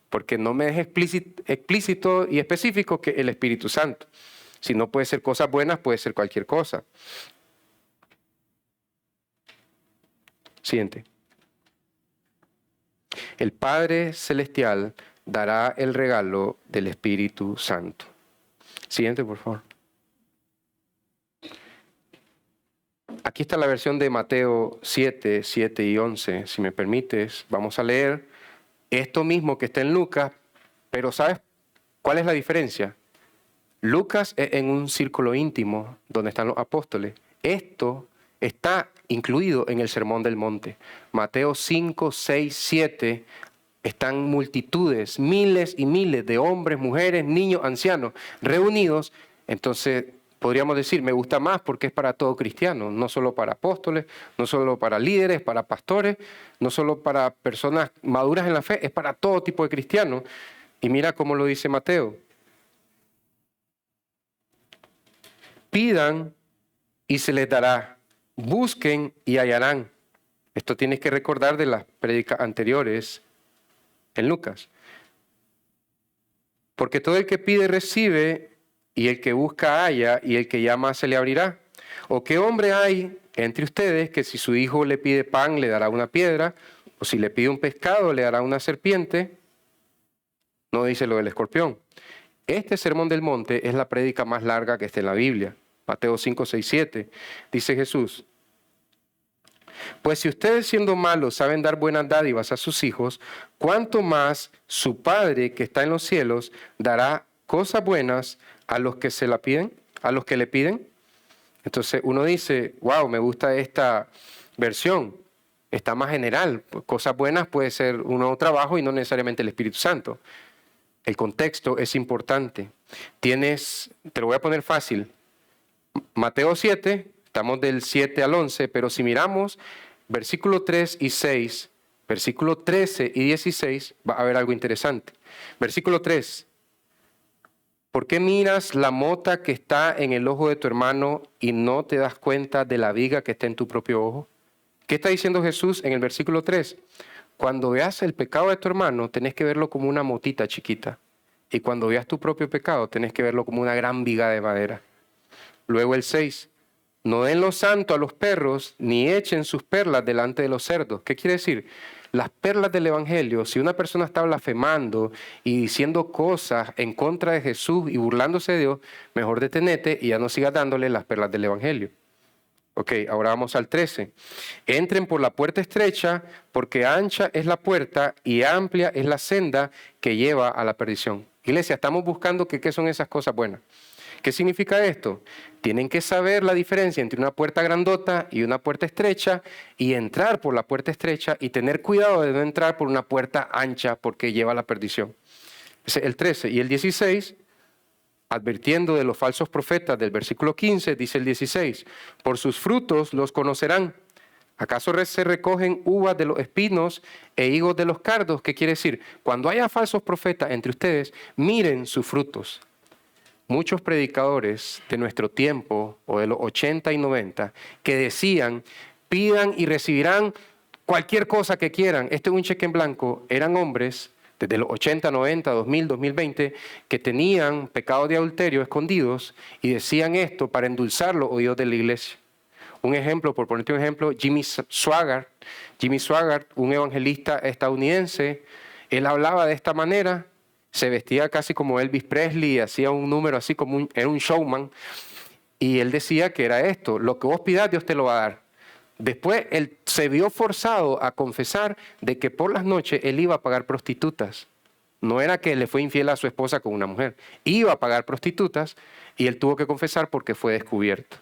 porque no me es explícito y específico que el Espíritu Santo. Si no puede ser cosas buenas, puede ser cualquier cosa. Siguiente. El Padre Celestial dará el regalo del Espíritu Santo. Siguiente, por favor. Aquí está la versión de Mateo 7, 7 y 11. Si me permites, vamos a leer esto mismo que está en Lucas, pero ¿sabes cuál es la diferencia? Lucas es en un círculo íntimo donde están los apóstoles. Esto está incluido en el Sermón del Monte. Mateo 5, 6, 7 están multitudes, miles y miles de hombres, mujeres, niños, ancianos reunidos. Entonces podríamos decir, me gusta más porque es para todo cristiano, no solo para apóstoles, no solo para líderes, para pastores, no solo para personas maduras en la fe, es para todo tipo de cristianos. Y mira cómo lo dice Mateo. Pidan y se les dará, busquen y hallarán. Esto tienes que recordar de las prédicas anteriores en Lucas. Porque todo el que pide recibe, y el que busca halla, y el que llama se le abrirá. ¿O qué hombre hay entre ustedes que si su hijo le pide pan le dará una piedra, o si le pide un pescado le dará una serpiente? No dice lo del escorpión. Este sermón del monte es la prédica más larga que está en la Biblia. Mateo 5, 6, 7. Dice Jesús: pues si ustedes siendo malos saben dar buenas dádivas a sus hijos, ¿cuánto más su Padre que está en los cielos dará cosas buenas a los que se la piden, a los que le piden? Entonces uno dice, wow, me gusta esta versión, está más general. Cosas buenas puede ser un nuevo trabajo y no necesariamente el Espíritu Santo. El contexto es importante. Te lo voy a poner fácil, Mateo 7, estamos del 7 al 11, pero si miramos versículo 3 y 6, versículo 13 y 16, va a haber algo interesante. Versículo 3. ¿Por qué miras la mota que está en el ojo de tu hermano y no te das cuenta de la viga que está en tu propio ojo? ¿Qué está diciendo Jesús en el versículo 3? Cuando veas el pecado de tu hermano, tenés que verlo como una motita chiquita. Y cuando veas tu propio pecado, tenés que verlo como una gran viga de madera. Luego el 6. No den lo santo a los perros, ni echen sus perlas delante de los cerdos. ¿Qué quiere decir? Las perlas del Evangelio, si una persona está blasfemando y diciendo cosas en contra de Jesús y burlándose de Dios, mejor detenete y ya no sigas dándole las perlas del Evangelio. Ok, ahora vamos al 13. Entren por la puerta estrecha, porque ancha es la puerta y amplia es la senda que lleva a la perdición. Iglesia, estamos buscando qué son esas cosas buenas. ¿Qué significa esto? Tienen que saber la diferencia entre una puerta grandota y una puerta estrecha y entrar por la puerta estrecha y tener cuidado de no entrar por una puerta ancha porque lleva a la perdición. Ese es el 13. Y el 16, advirtiendo de los falsos profetas del versículo 15, dice el 16, por sus frutos los conocerán. ¿Acaso se recogen uvas de los espinos e higos de los cardos? ¿Qué quiere decir? Cuando haya falsos profetas entre ustedes, miren sus frutos. Muchos predicadores de nuestro tiempo, o de los 80 y 90, que decían, pidan y recibirán cualquier cosa que quieran. Este es un cheque en blanco. Eran hombres desde los 80, 90, 2000, 2020, que tenían pecados de adulterio escondidos y decían esto para endulzar los oídos de la iglesia. Un ejemplo, por ponerte un ejemplo, Jimmy Swaggart, un evangelista estadounidense, él hablaba de esta manera. Se vestía casi como Elvis Presley, hacía un número así como era un showman. Y él decía que era esto, lo que vos pidas Dios te lo va a dar. Después él se vio forzado a confesar de que por las noches él iba a pagar prostitutas. No era que le fue infiel a su esposa con una mujer, iba a pagar prostitutas y él tuvo que confesar porque fue descubierto.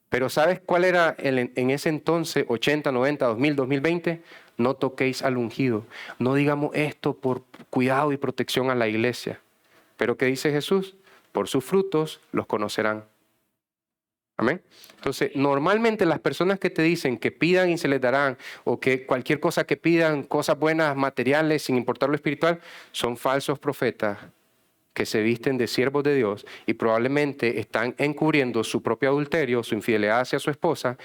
Pero ¿sabes cuál era en ese entonces, 80, 90, 2000, 2020? No toquéis al ungido. No digamos esto por cuidado y protección a la iglesia. Pero ¿qué dice Jesús? Por sus frutos los conocerán. Amén. Entonces, normalmente las personas que te dicen que pidan y se les darán, o que cualquier cosa que pidan, cosas buenas, materiales, sin importar lo espiritual, son falsos profetas que se visten de siervos de Dios y probablemente están encubriendo su propio adulterio, su infidelidad hacia su esposa,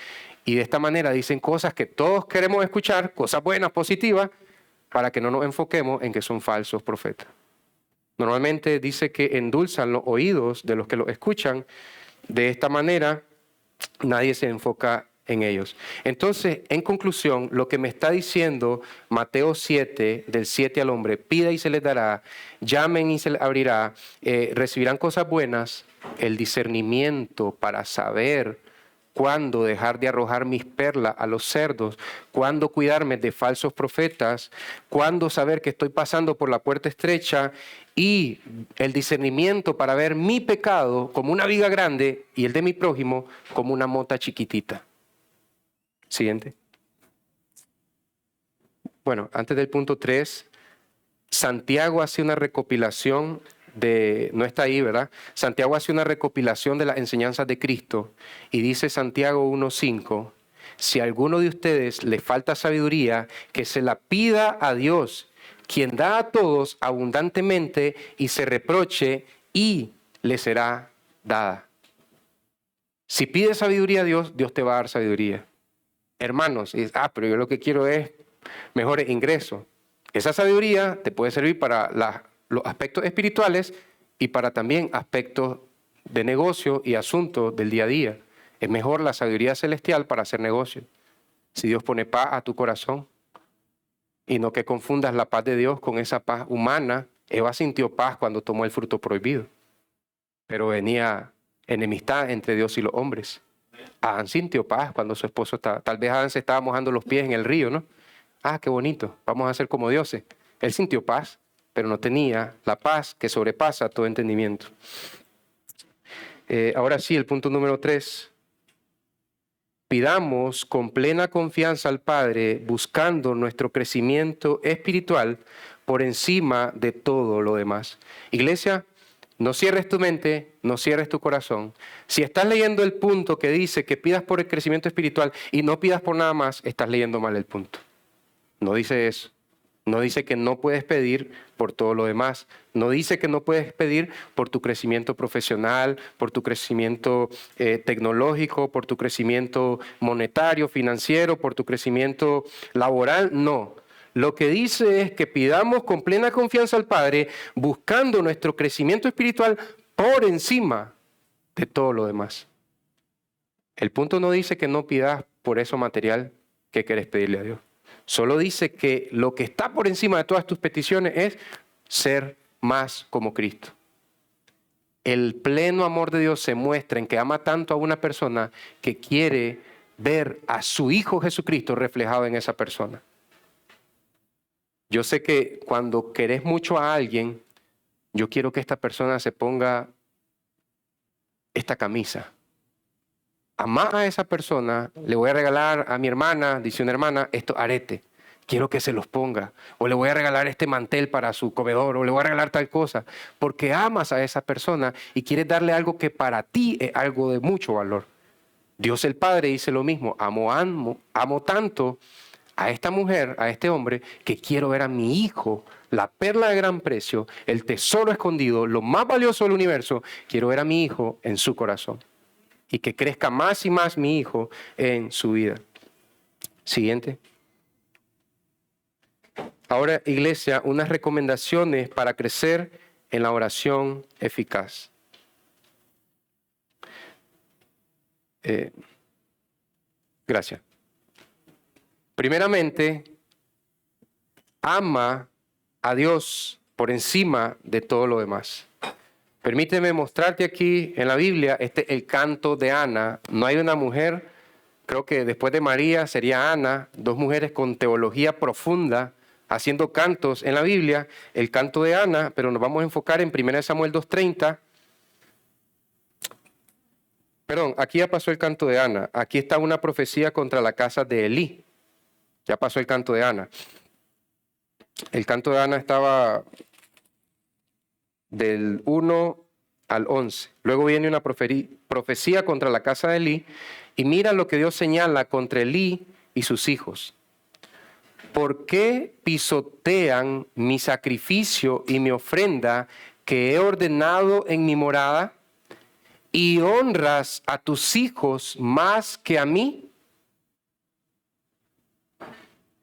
y de esta manera dicen cosas que todos queremos escuchar, cosas buenas, positivas, para que no nos enfoquemos en que son falsos profetas. Normalmente dice que endulzan los oídos de los que los escuchan. De esta manera nadie se enfoca en ellos. Entonces, en conclusión, lo que me está diciendo Mateo 7, del 7 al hombre, pida y se les dará, llamen y se les abrirá, recibirán cosas buenas, el discernimiento para saber cuándo dejar de arrojar mis perlas a los cerdos, cuándo cuidarme de falsos profetas, cuándo saber que estoy pasando por la puerta estrecha y el discernimiento para ver mi pecado como una viga grande y el de mi prójimo como una mota chiquitita. Siguiente. Bueno, antes del punto 3, Santiago hace una recopilación no está ahí, ¿verdad? Santiago hace una recopilación de las enseñanzas de Cristo y dice Santiago 1:5, si a alguno de ustedes le falta sabiduría, que se la pida a Dios, quien da a todos abundantemente y se reproche y le será dada. Si pides sabiduría a Dios, Dios te va a dar sabiduría. Hermanos, pero yo lo que quiero es mejores ingresos. Esa sabiduría te puede servir para las los aspectos espirituales y para también aspectos de negocio y asuntos del día a día. Es mejor la sabiduría celestial para hacer negocio. Si Dios pone paz a tu corazón y no que confundas la paz de Dios con esa paz humana. Eva sintió paz cuando tomó el fruto prohibido, pero venía enemistad entre Dios y los hombres. Adán sintió paz cuando su esposo estaba, tal vez Adán se estaba mojando los pies en el río, ¿no? Ah, qué bonito, vamos a ser como dioses. Él sintió paz, pero no tenía la paz que sobrepasa todo entendimiento. Ahora sí, el punto número 3. Pidamos con plena confianza al Padre, buscando nuestro crecimiento espiritual por encima de todo lo demás. Iglesia, no cierres tu mente, no cierres tu corazón. Si estás leyendo el punto que dice que pidas por el crecimiento espiritual y no pidas por nada más, estás leyendo mal el punto. No dice eso. No dice que no puedes pedir por todo lo demás. No dice que no puedes pedir por tu crecimiento profesional, por tu crecimiento tecnológico, por tu crecimiento monetario, financiero, por tu crecimiento laboral. No. Lo que dice es que pidamos con plena confianza al Padre, buscando nuestro crecimiento espiritual por encima de todo lo demás. El punto no dice que no pidas por eso material que quieres pedirle a Dios. Solo dice que lo que está por encima de todas tus peticiones es ser más como Cristo. El pleno amor de Dios se muestra en que ama tanto a una persona que quiere ver a su Hijo Jesucristo reflejado en esa persona. Yo sé que cuando querés mucho a alguien, yo quiero que esta persona se ponga esta camisa. Amar a esa persona, le voy a regalar a mi hermana, dice una hermana, estos aretes. Quiero que se los ponga. O le voy a regalar este mantel para su comedor, o le voy a regalar tal cosa. Porque amas a esa persona y quieres darle algo que para ti es algo de mucho valor. Dios el Padre dice lo mismo. Amo tanto a esta mujer, a este hombre, que quiero ver a mi hijo, la perla de gran precio, el tesoro escondido, lo más valioso del universo. Quiero ver a mi hijo en su corazón. Y que crezca más y más mi hijo en su vida. Siguiente. Ahora, iglesia, unas recomendaciones para crecer en la oración eficaz. Gracias. Primeramente, ama a Dios por encima de todo lo demás. Permíteme mostrarte aquí en la Biblia el canto de Ana. No hay una mujer, creo que después de María sería Ana, dos mujeres con teología profunda haciendo cantos en la Biblia. El canto de Ana, pero nos vamos a enfocar en 1 Samuel 2:30. Perdón, aquí ya pasó el canto de Ana. Aquí está una profecía contra la casa de Elí. Ya pasó el canto de Ana. El canto de Ana estaba del 1 al 11. Luego viene una profecía contra la casa de Elí. Y mira lo que Dios señala contra Elí y sus hijos. ¿Por qué pisotean mi sacrificio y mi ofrenda que he ordenado en mi morada? ¿Y honras a tus hijos más que a mí?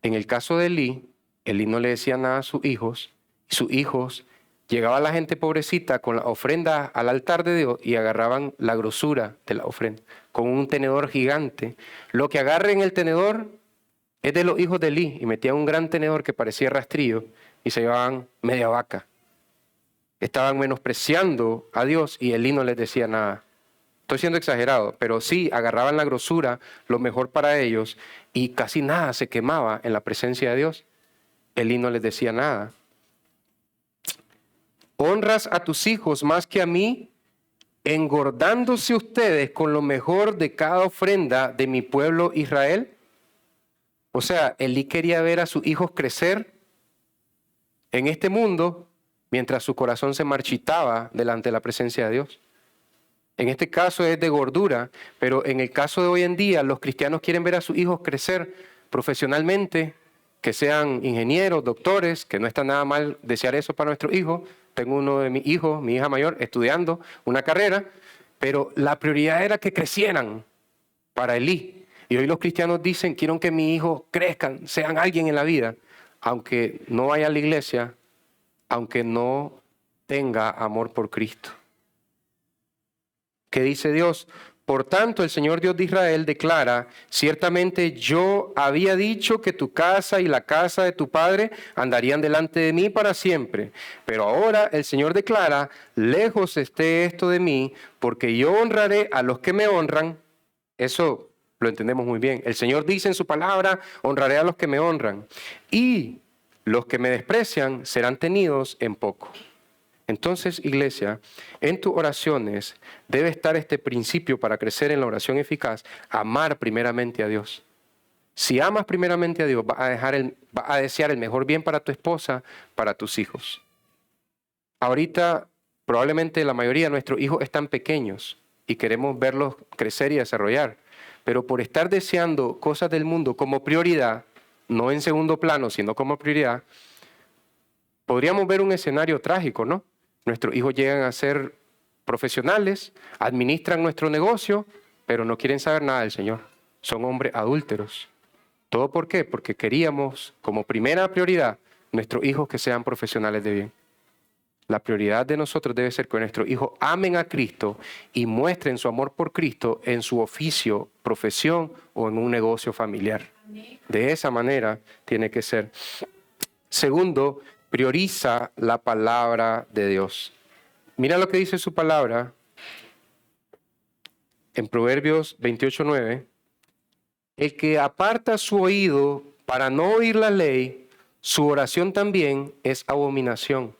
En el caso de Elí no le decía nada a sus hijos. Sus hijos, llegaba la gente pobrecita con la ofrenda al altar de Dios y agarraban la grosura de la ofrenda con un tenedor gigante. Lo que agarre en el tenedor es de los hijos de Elí, y metían un gran tenedor que parecía rastrillo y se llevaban media vaca. Estaban menospreciando a Dios y Elí no les decía nada. Estoy siendo exagerado, pero sí agarraban la grosura, lo mejor para ellos, y casi nada se quemaba en la presencia de Dios. Elí no les decía nada. Honras a tus hijos más que a mí, engordándose ustedes con lo mejor de cada ofrenda de mi pueblo Israel. O sea, Elí quería ver a sus hijos crecer en este mundo mientras su corazón se marchitaba delante de la presencia de Dios. En este caso es de gordura, pero en el caso de hoy en día los cristianos quieren ver a sus hijos crecer profesionalmente, que sean ingenieros, doctores, que no está nada mal desear eso para nuestros hijos. Tengo uno de mis hijos, mi hija mayor, estudiando una carrera, pero la prioridad era que crecieran para Elí. Y hoy los cristianos dicen, quiero que mis hijos crezcan, sean alguien en la vida, aunque no vaya a la iglesia, aunque no tenga amor por Cristo. ¿Qué dice Dios? Por tanto, el Señor Dios de Israel declara, ciertamente yo había dicho que tu casa y la casa de tu padre andarían delante de mí para siempre. Pero ahora el Señor declara, lejos esté esto de mí, porque yo honraré a los que me honran. Eso lo entendemos muy bien. El Señor dice en su palabra, honraré a los que me honran. Y los que me desprecian serán tenidos en poco. Entonces, iglesia, en tus oraciones debe estar este principio para crecer en la oración eficaz, amar primeramente a Dios. Si amas primeramente a Dios, vas a desear el mejor bien para tu esposa, para tus hijos. Ahorita, probablemente la mayoría de nuestros hijos están pequeños y queremos verlos crecer y desarrollar, pero por estar deseando cosas del mundo como prioridad, no en segundo plano, sino como prioridad, podríamos ver un escenario trágico, ¿no? Nuestros hijos llegan a ser profesionales, administran nuestro negocio, pero no quieren saber nada del Señor. Son hombres adúlteros. ¿Todo por qué? Porque queríamos, como primera prioridad, nuestros hijos que sean profesionales de bien. La prioridad de nosotros debe ser que nuestros hijos amen a Cristo y muestren su amor por Cristo en su oficio, profesión o en un negocio familiar. De esa manera tiene que ser. Segundo, prioriza la palabra de Dios. Mira lo que dice su palabra en Proverbios 28:9. El que aparta su oído para no oír la ley, su oración también es abominación.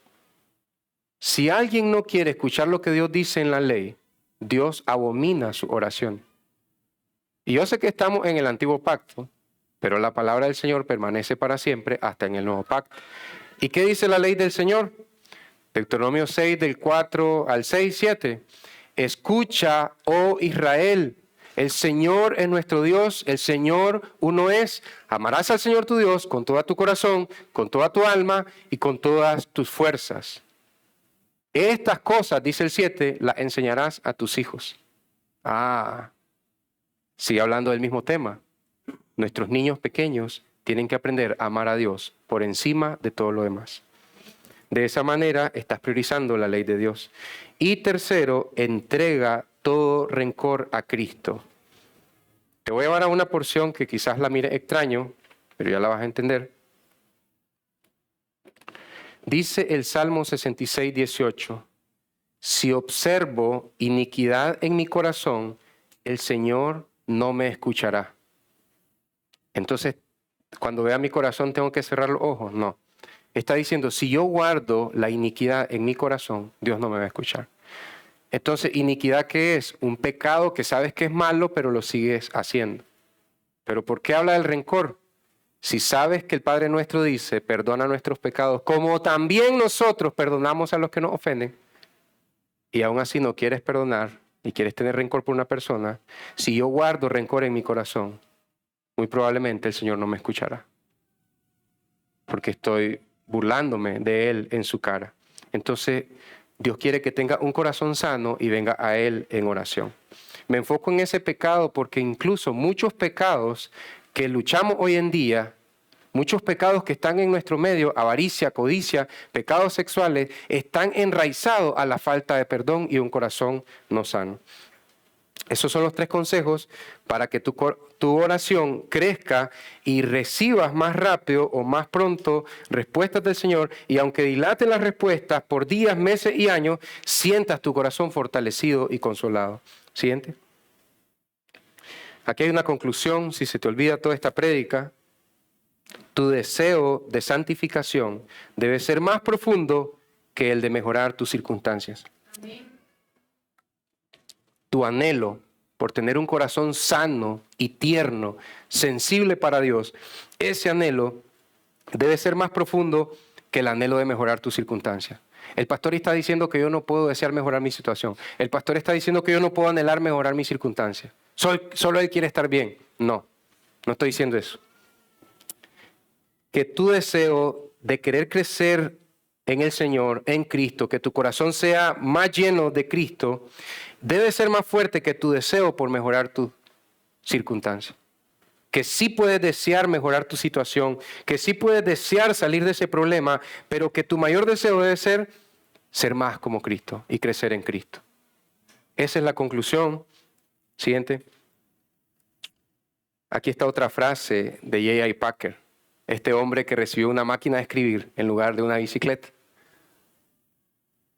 Si alguien no quiere escuchar lo que Dios dice en la ley, Dios abomina su oración. Y yo sé que estamos en el antiguo pacto, pero la palabra del Señor permanece para siempre hasta en el nuevo pacto. ¿Y qué dice la ley del Señor? Deuteronomio 6, del 4 al 6, 7. Escucha, oh Israel, el Señor es nuestro Dios, el Señor uno es. Amarás al Señor tu Dios con todo tu corazón, con toda tu alma y con todas tus fuerzas. Estas cosas, dice el 7, las enseñarás a tus hijos. Sigue hablando del mismo tema. Nuestros niños pequeños tienen que aprender a amar a Dios por encima de todo lo demás. De esa manera estás priorizando la ley de Dios. Y tercero, entrega todo rencor a Cristo. Te voy a llevar a una porción que quizás la mire extraño, pero ya la vas a entender. Dice el Salmo 66, 18. Si observo iniquidad en mi corazón, el Señor no me escuchará. Entonces, cuando vea mi corazón, ¿tengo que cerrar los ojos? No. Está diciendo, si yo guardo la iniquidad en mi corazón, Dios no me va a escuchar. Entonces, ¿iniquidad qué es? Un pecado que sabes que es malo, pero lo sigues haciendo. ¿Pero por qué habla del rencor? Si sabes que el Padre nuestro dice, perdona nuestros pecados, como también nosotros perdonamos a los que nos ofenden, y aún así no quieres perdonar y quieres tener rencor por una persona, si yo guardo rencor en mi corazón, muy probablemente el Señor no me escuchará, porque estoy burlándome de Él en su cara. Entonces, Dios quiere que tenga un corazón sano y venga a Él en oración. Me enfoco en ese pecado porque incluso muchos pecados que luchamos hoy en día, muchos pecados que están en nuestro medio, avaricia, codicia, pecados sexuales, están enraizados a la falta de perdón y un corazón no sano. Esos son los 3 consejos para que tu oración crezca y recibas más rápido o más pronto respuestas del Señor, y aunque dilaten las respuestas por días, meses y años, sientas tu corazón fortalecido y consolado. ¿Siguiente? Aquí hay una conclusión. Si se te olvida toda esta prédica, tu deseo de santificación debe ser más profundo que el de mejorar tus circunstancias. Amén. Tu anhelo por tener un corazón sano y tierno, sensible para Dios, ese anhelo debe ser más profundo que el anhelo de mejorar tus circunstancias. El pastor está diciendo que yo no puedo desear mejorar mi situación. El pastor está diciendo que yo no puedo anhelar mejorar mis circunstancias. Solo él quiere estar bien. No estoy diciendo eso. Que tu deseo de querer crecer en el Señor, en Cristo, que tu corazón sea más lleno de Cristo, debe ser más fuerte que tu deseo por mejorar tu circunstancia. que sí puedes desear mejorar tu situación, que sí puedes desear salir de ese problema, pero que tu mayor deseo debe ser más como Cristo y crecer en Cristo. Esa es la conclusión. Siguiente. Aquí está otra frase de J.I. Packer, este hombre que recibió una máquina de escribir en lugar de una bicicleta.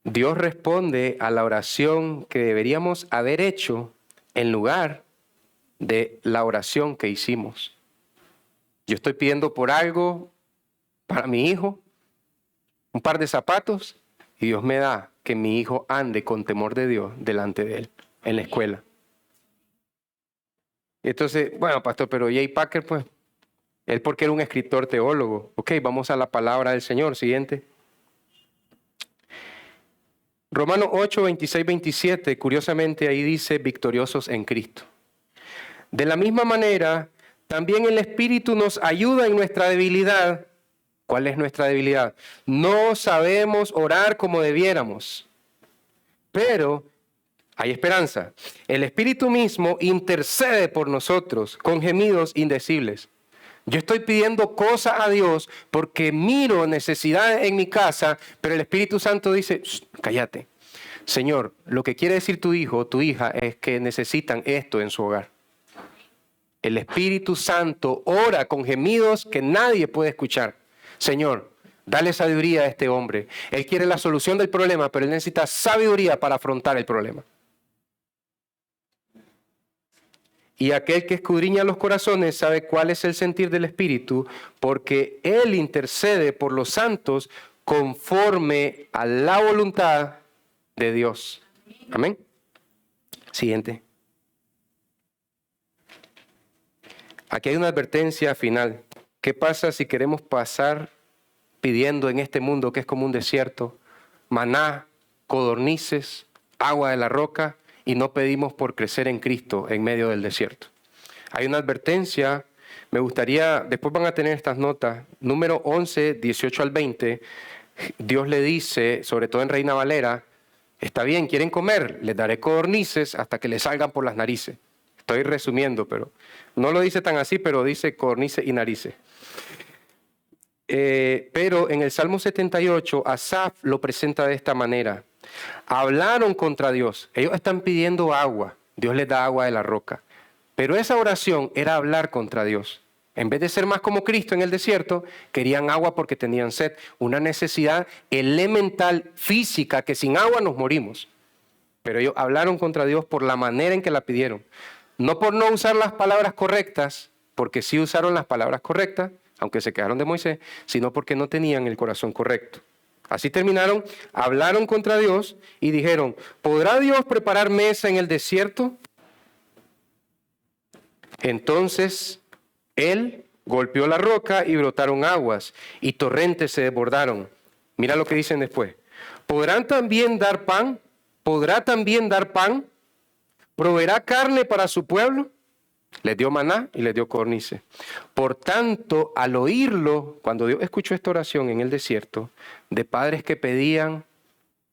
Dios responde a la oración que deberíamos haber hecho en lugar de la oración que hicimos. Yo estoy pidiendo por algo para mi hijo, un par de zapatos, y Dios me da que mi hijo ande con temor de Dios delante de él en la escuela. Entonces, bueno, pastor, pero J. Packer, pues, él porque era un escritor teólogo. Ok, vamos a la palabra del Señor. Siguiente. Romanos 8, 26, 27, curiosamente ahí dice victoriosos en Cristo. De la misma manera, también el Espíritu nos ayuda en nuestra debilidad. ¿Cuál es nuestra debilidad? No sabemos orar como debiéramos, pero hay esperanza. El Espíritu mismo intercede por nosotros con gemidos indecibles. Yo estoy pidiendo cosas a Dios porque miro necesidades en mi casa, pero el Espíritu Santo dice, cállate. Señor, lo que quiere decir tu hijo o tu hija es que necesitan esto en su hogar. El Espíritu Santo ora con gemidos que nadie puede escuchar. Señor, dale sabiduría a este hombre. Él quiere la solución del problema, pero él necesita sabiduría para afrontar el problema. Y aquel que escudriña los corazones sabe cuál es el sentir del Espíritu, porque Él intercede por los santos conforme a la voluntad de Dios. Amén. Siguiente. Aquí hay una advertencia final. ¿Qué pasa si queremos pasar pidiendo en este mundo que es como un desierto, maná, codornices, agua de la roca, y no pedimos por crecer en Cristo en medio del desierto? Hay una advertencia, me gustaría, después van a tener estas notas, número 11, 18 al 20, Dios le dice, sobre todo en Reina Valera, está bien, quieren comer, les daré codornices hasta que les salgan por las narices. Estoy resumiendo, pero no lo dice tan así, pero dice codornices y narices. Pero en el Salmo 78, Asaf lo presenta de esta manera. Hablaron contra Dios. Ellos están pidiendo agua. Dios les da agua de la roca. Pero esa oración era hablar contra Dios. En vez de ser más como Cristo en el desierto, querían agua porque tenían sed. Una necesidad elemental, física, que sin agua nos morimos. Pero ellos hablaron contra Dios por la manera en que la pidieron. No por no usar las palabras correctas, porque sí usaron las palabras correctas, aunque se quedaron de Moisés, sino porque no tenían el corazón correcto. Así terminaron, hablaron contra Dios y dijeron, ¿podrá Dios preparar mesa en el desierto? Entonces Él golpeó la roca y brotaron aguas y torrentes se desbordaron. Mira lo que dicen después. ¿Podrán también dar pan? ¿Podrá también dar pan? ¿Proveerá carne para su pueblo? Les dio maná y les dio codornices. Por tanto, al oírlo, cuando Dios escuchó esta oración en el desierto, de padres que pedían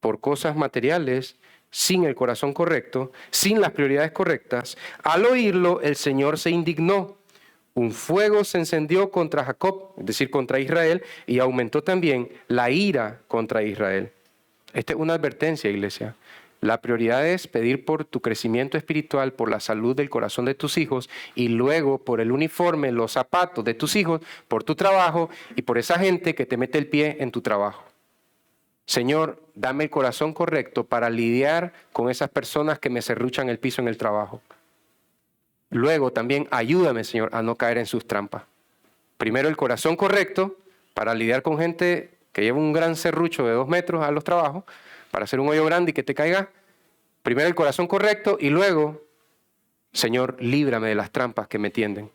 por cosas materiales, sin el corazón correcto, sin las prioridades correctas, al oírlo, el Señor se indignó. Un fuego se encendió contra Jacob, es decir, contra Israel, y aumentó también la ira contra Israel. Esta es una advertencia, iglesia. La prioridad es pedir por tu crecimiento espiritual, por la salud del corazón de tus hijos y luego por el uniforme, los zapatos de tus hijos, por tu trabajo y por esa gente que te mete el pie en tu trabajo. Señor, dame el corazón correcto para lidiar con esas personas que me serruchan el piso en el trabajo. Luego también ayúdame, Señor, a no caer en sus trampas. Primero el corazón correcto para lidiar con gente que lleva un gran serrucho de 2 metros a los trabajos, para hacer un hoyo grande y que te caiga. Primero el corazón correcto y luego, Señor, líbrame de las trampas que me tienden.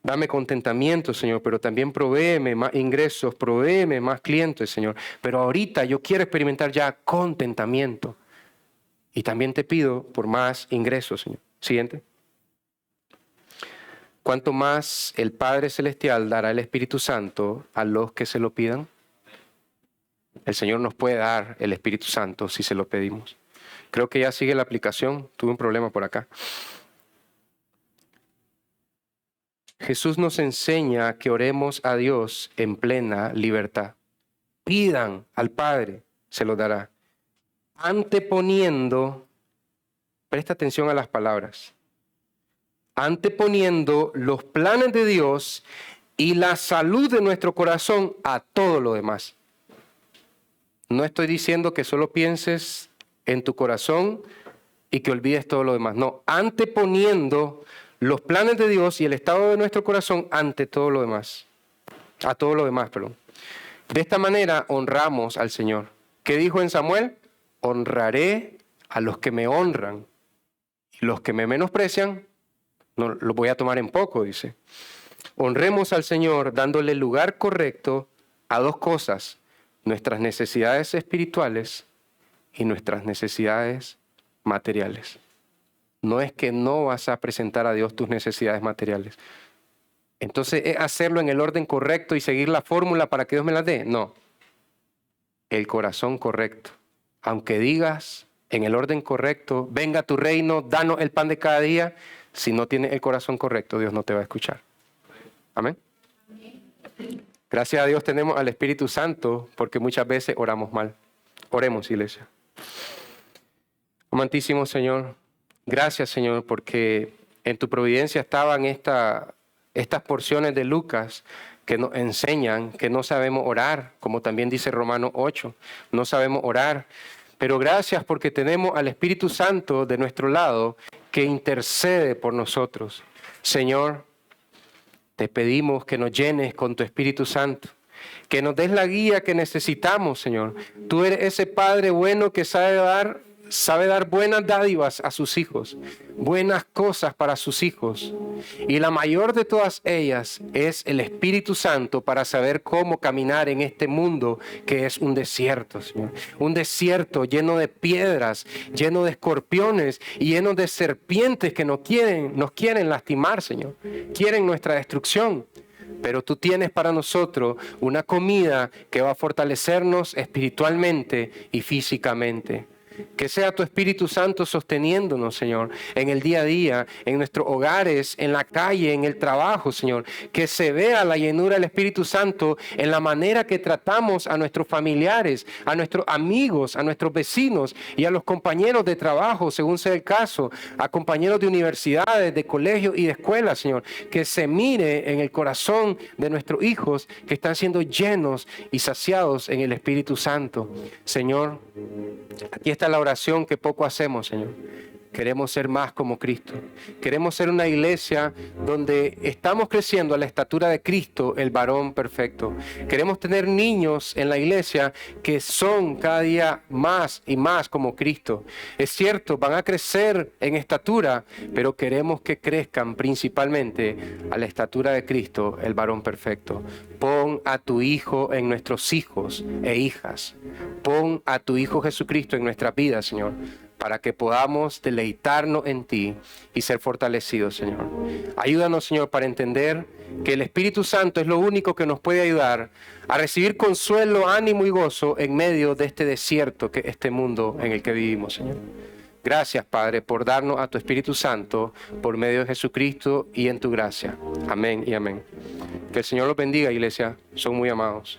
Dame contentamiento, Señor, pero también provéeme más ingresos, provéeme más clientes, Señor. Pero ahorita yo quiero experimentar ya contentamiento. Y también te pido por más ingresos, Señor. Siguiente. ¿Cuánto más el Padre Celestial dará el Espíritu Santo a los que se lo pidan? El Señor nos puede dar el Espíritu Santo si se lo pedimos. Creo que ya sigue la aplicación. Tuve un problema por acá. Jesús nos enseña que oremos a Dios en plena libertad. Pidan al Padre, se lo dará. Anteponiendo, presta atención a las palabras, anteponiendo los planes de Dios y la salud de nuestro corazón a todo lo demás. No estoy diciendo que solo pienses en tu corazón y que olvides todo lo demás. No, anteponiendo los planes de Dios y el estado de nuestro corazón ante todo lo demás. A todo lo demás, perdón. De esta manera honramos al Señor. ¿Qué dijo en Samuel? Honraré a los que me honran. Y los que me menosprecian, no los voy a tomar en poco, dice. Honremos al Señor dándole el lugar correcto a dos cosas: nuestras necesidades espirituales y nuestras necesidades materiales. No es que no vas a presentar a Dios tus necesidades materiales. Entonces, ¿es hacerlo en el orden correcto y seguir la fórmula para que Dios me las dé? No. El corazón correcto. Aunque digas en el orden correcto, venga tu reino, danos el pan de cada día, si no tienes el corazón correcto, Dios no te va a escuchar. Amén. Gracias a Dios tenemos al Espíritu Santo, porque muchas veces oramos mal. Oremos, iglesia. Amantísimo Señor, gracias Señor, porque en tu providencia estaban estas porciones de Lucas que nos enseñan que no sabemos orar, como también dice Romanos 8, no sabemos orar. Pero gracias porque tenemos al Espíritu Santo de nuestro lado que intercede por nosotros. Señor, te pedimos que nos llenes con tu Espíritu Santo, que nos des la guía que necesitamos, Señor. Tú eres ese Padre bueno que sabe dar buenas dádivas a sus hijos, buenas cosas para sus hijos. Y la mayor de todas ellas es el Espíritu Santo para saber cómo caminar en este mundo que es un desierto, Señor. Un desierto lleno de piedras, lleno de escorpiones y lleno de serpientes que nos quieren lastimar, Señor. Quieren nuestra destrucción. Pero tú tienes para nosotros una comida que va a fortalecernos espiritualmente y físicamente. Que sea tu Espíritu Santo sosteniéndonos, Señor, en el día a día, en nuestros hogares, en la calle, en el trabajo, Señor. Que se vea la llenura del Espíritu Santo en la manera que tratamos a nuestros familiares, a nuestros amigos, a nuestros vecinos y a los compañeros de trabajo, según sea el caso, a compañeros de universidades, de colegios y de escuelas, Señor. Que se mire en el corazón de nuestros hijos que están siendo llenos y saciados en el Espíritu Santo. Señor, aquí está la oración que poco hacemos, Señor. Queremos ser más como Cristo. Queremos ser una iglesia donde estamos creciendo a la estatura de Cristo, el varón perfecto. Queremos tener niños en la iglesia que son cada día más y más como Cristo. Es cierto, van a crecer en estatura, pero queremos que crezcan principalmente a la estatura de Cristo, el varón perfecto. Pon a tu Hijo en nuestros hijos e hijas. Pon a tu Hijo Jesucristo en nuestras vidas, Señor, para que podamos deleitarnos en ti y ser fortalecidos, Señor. Ayúdanos, Señor, para entender que el Espíritu Santo es lo único que nos puede ayudar a recibir consuelo, ánimo y gozo en medio de este desierto que es este mundo en el que vivimos, Señor. Gracias, Padre, por darnos a tu Espíritu Santo por medio de Jesucristo y en tu gracia. Amén y amén. Que el Señor los bendiga, iglesia. Son muy amados.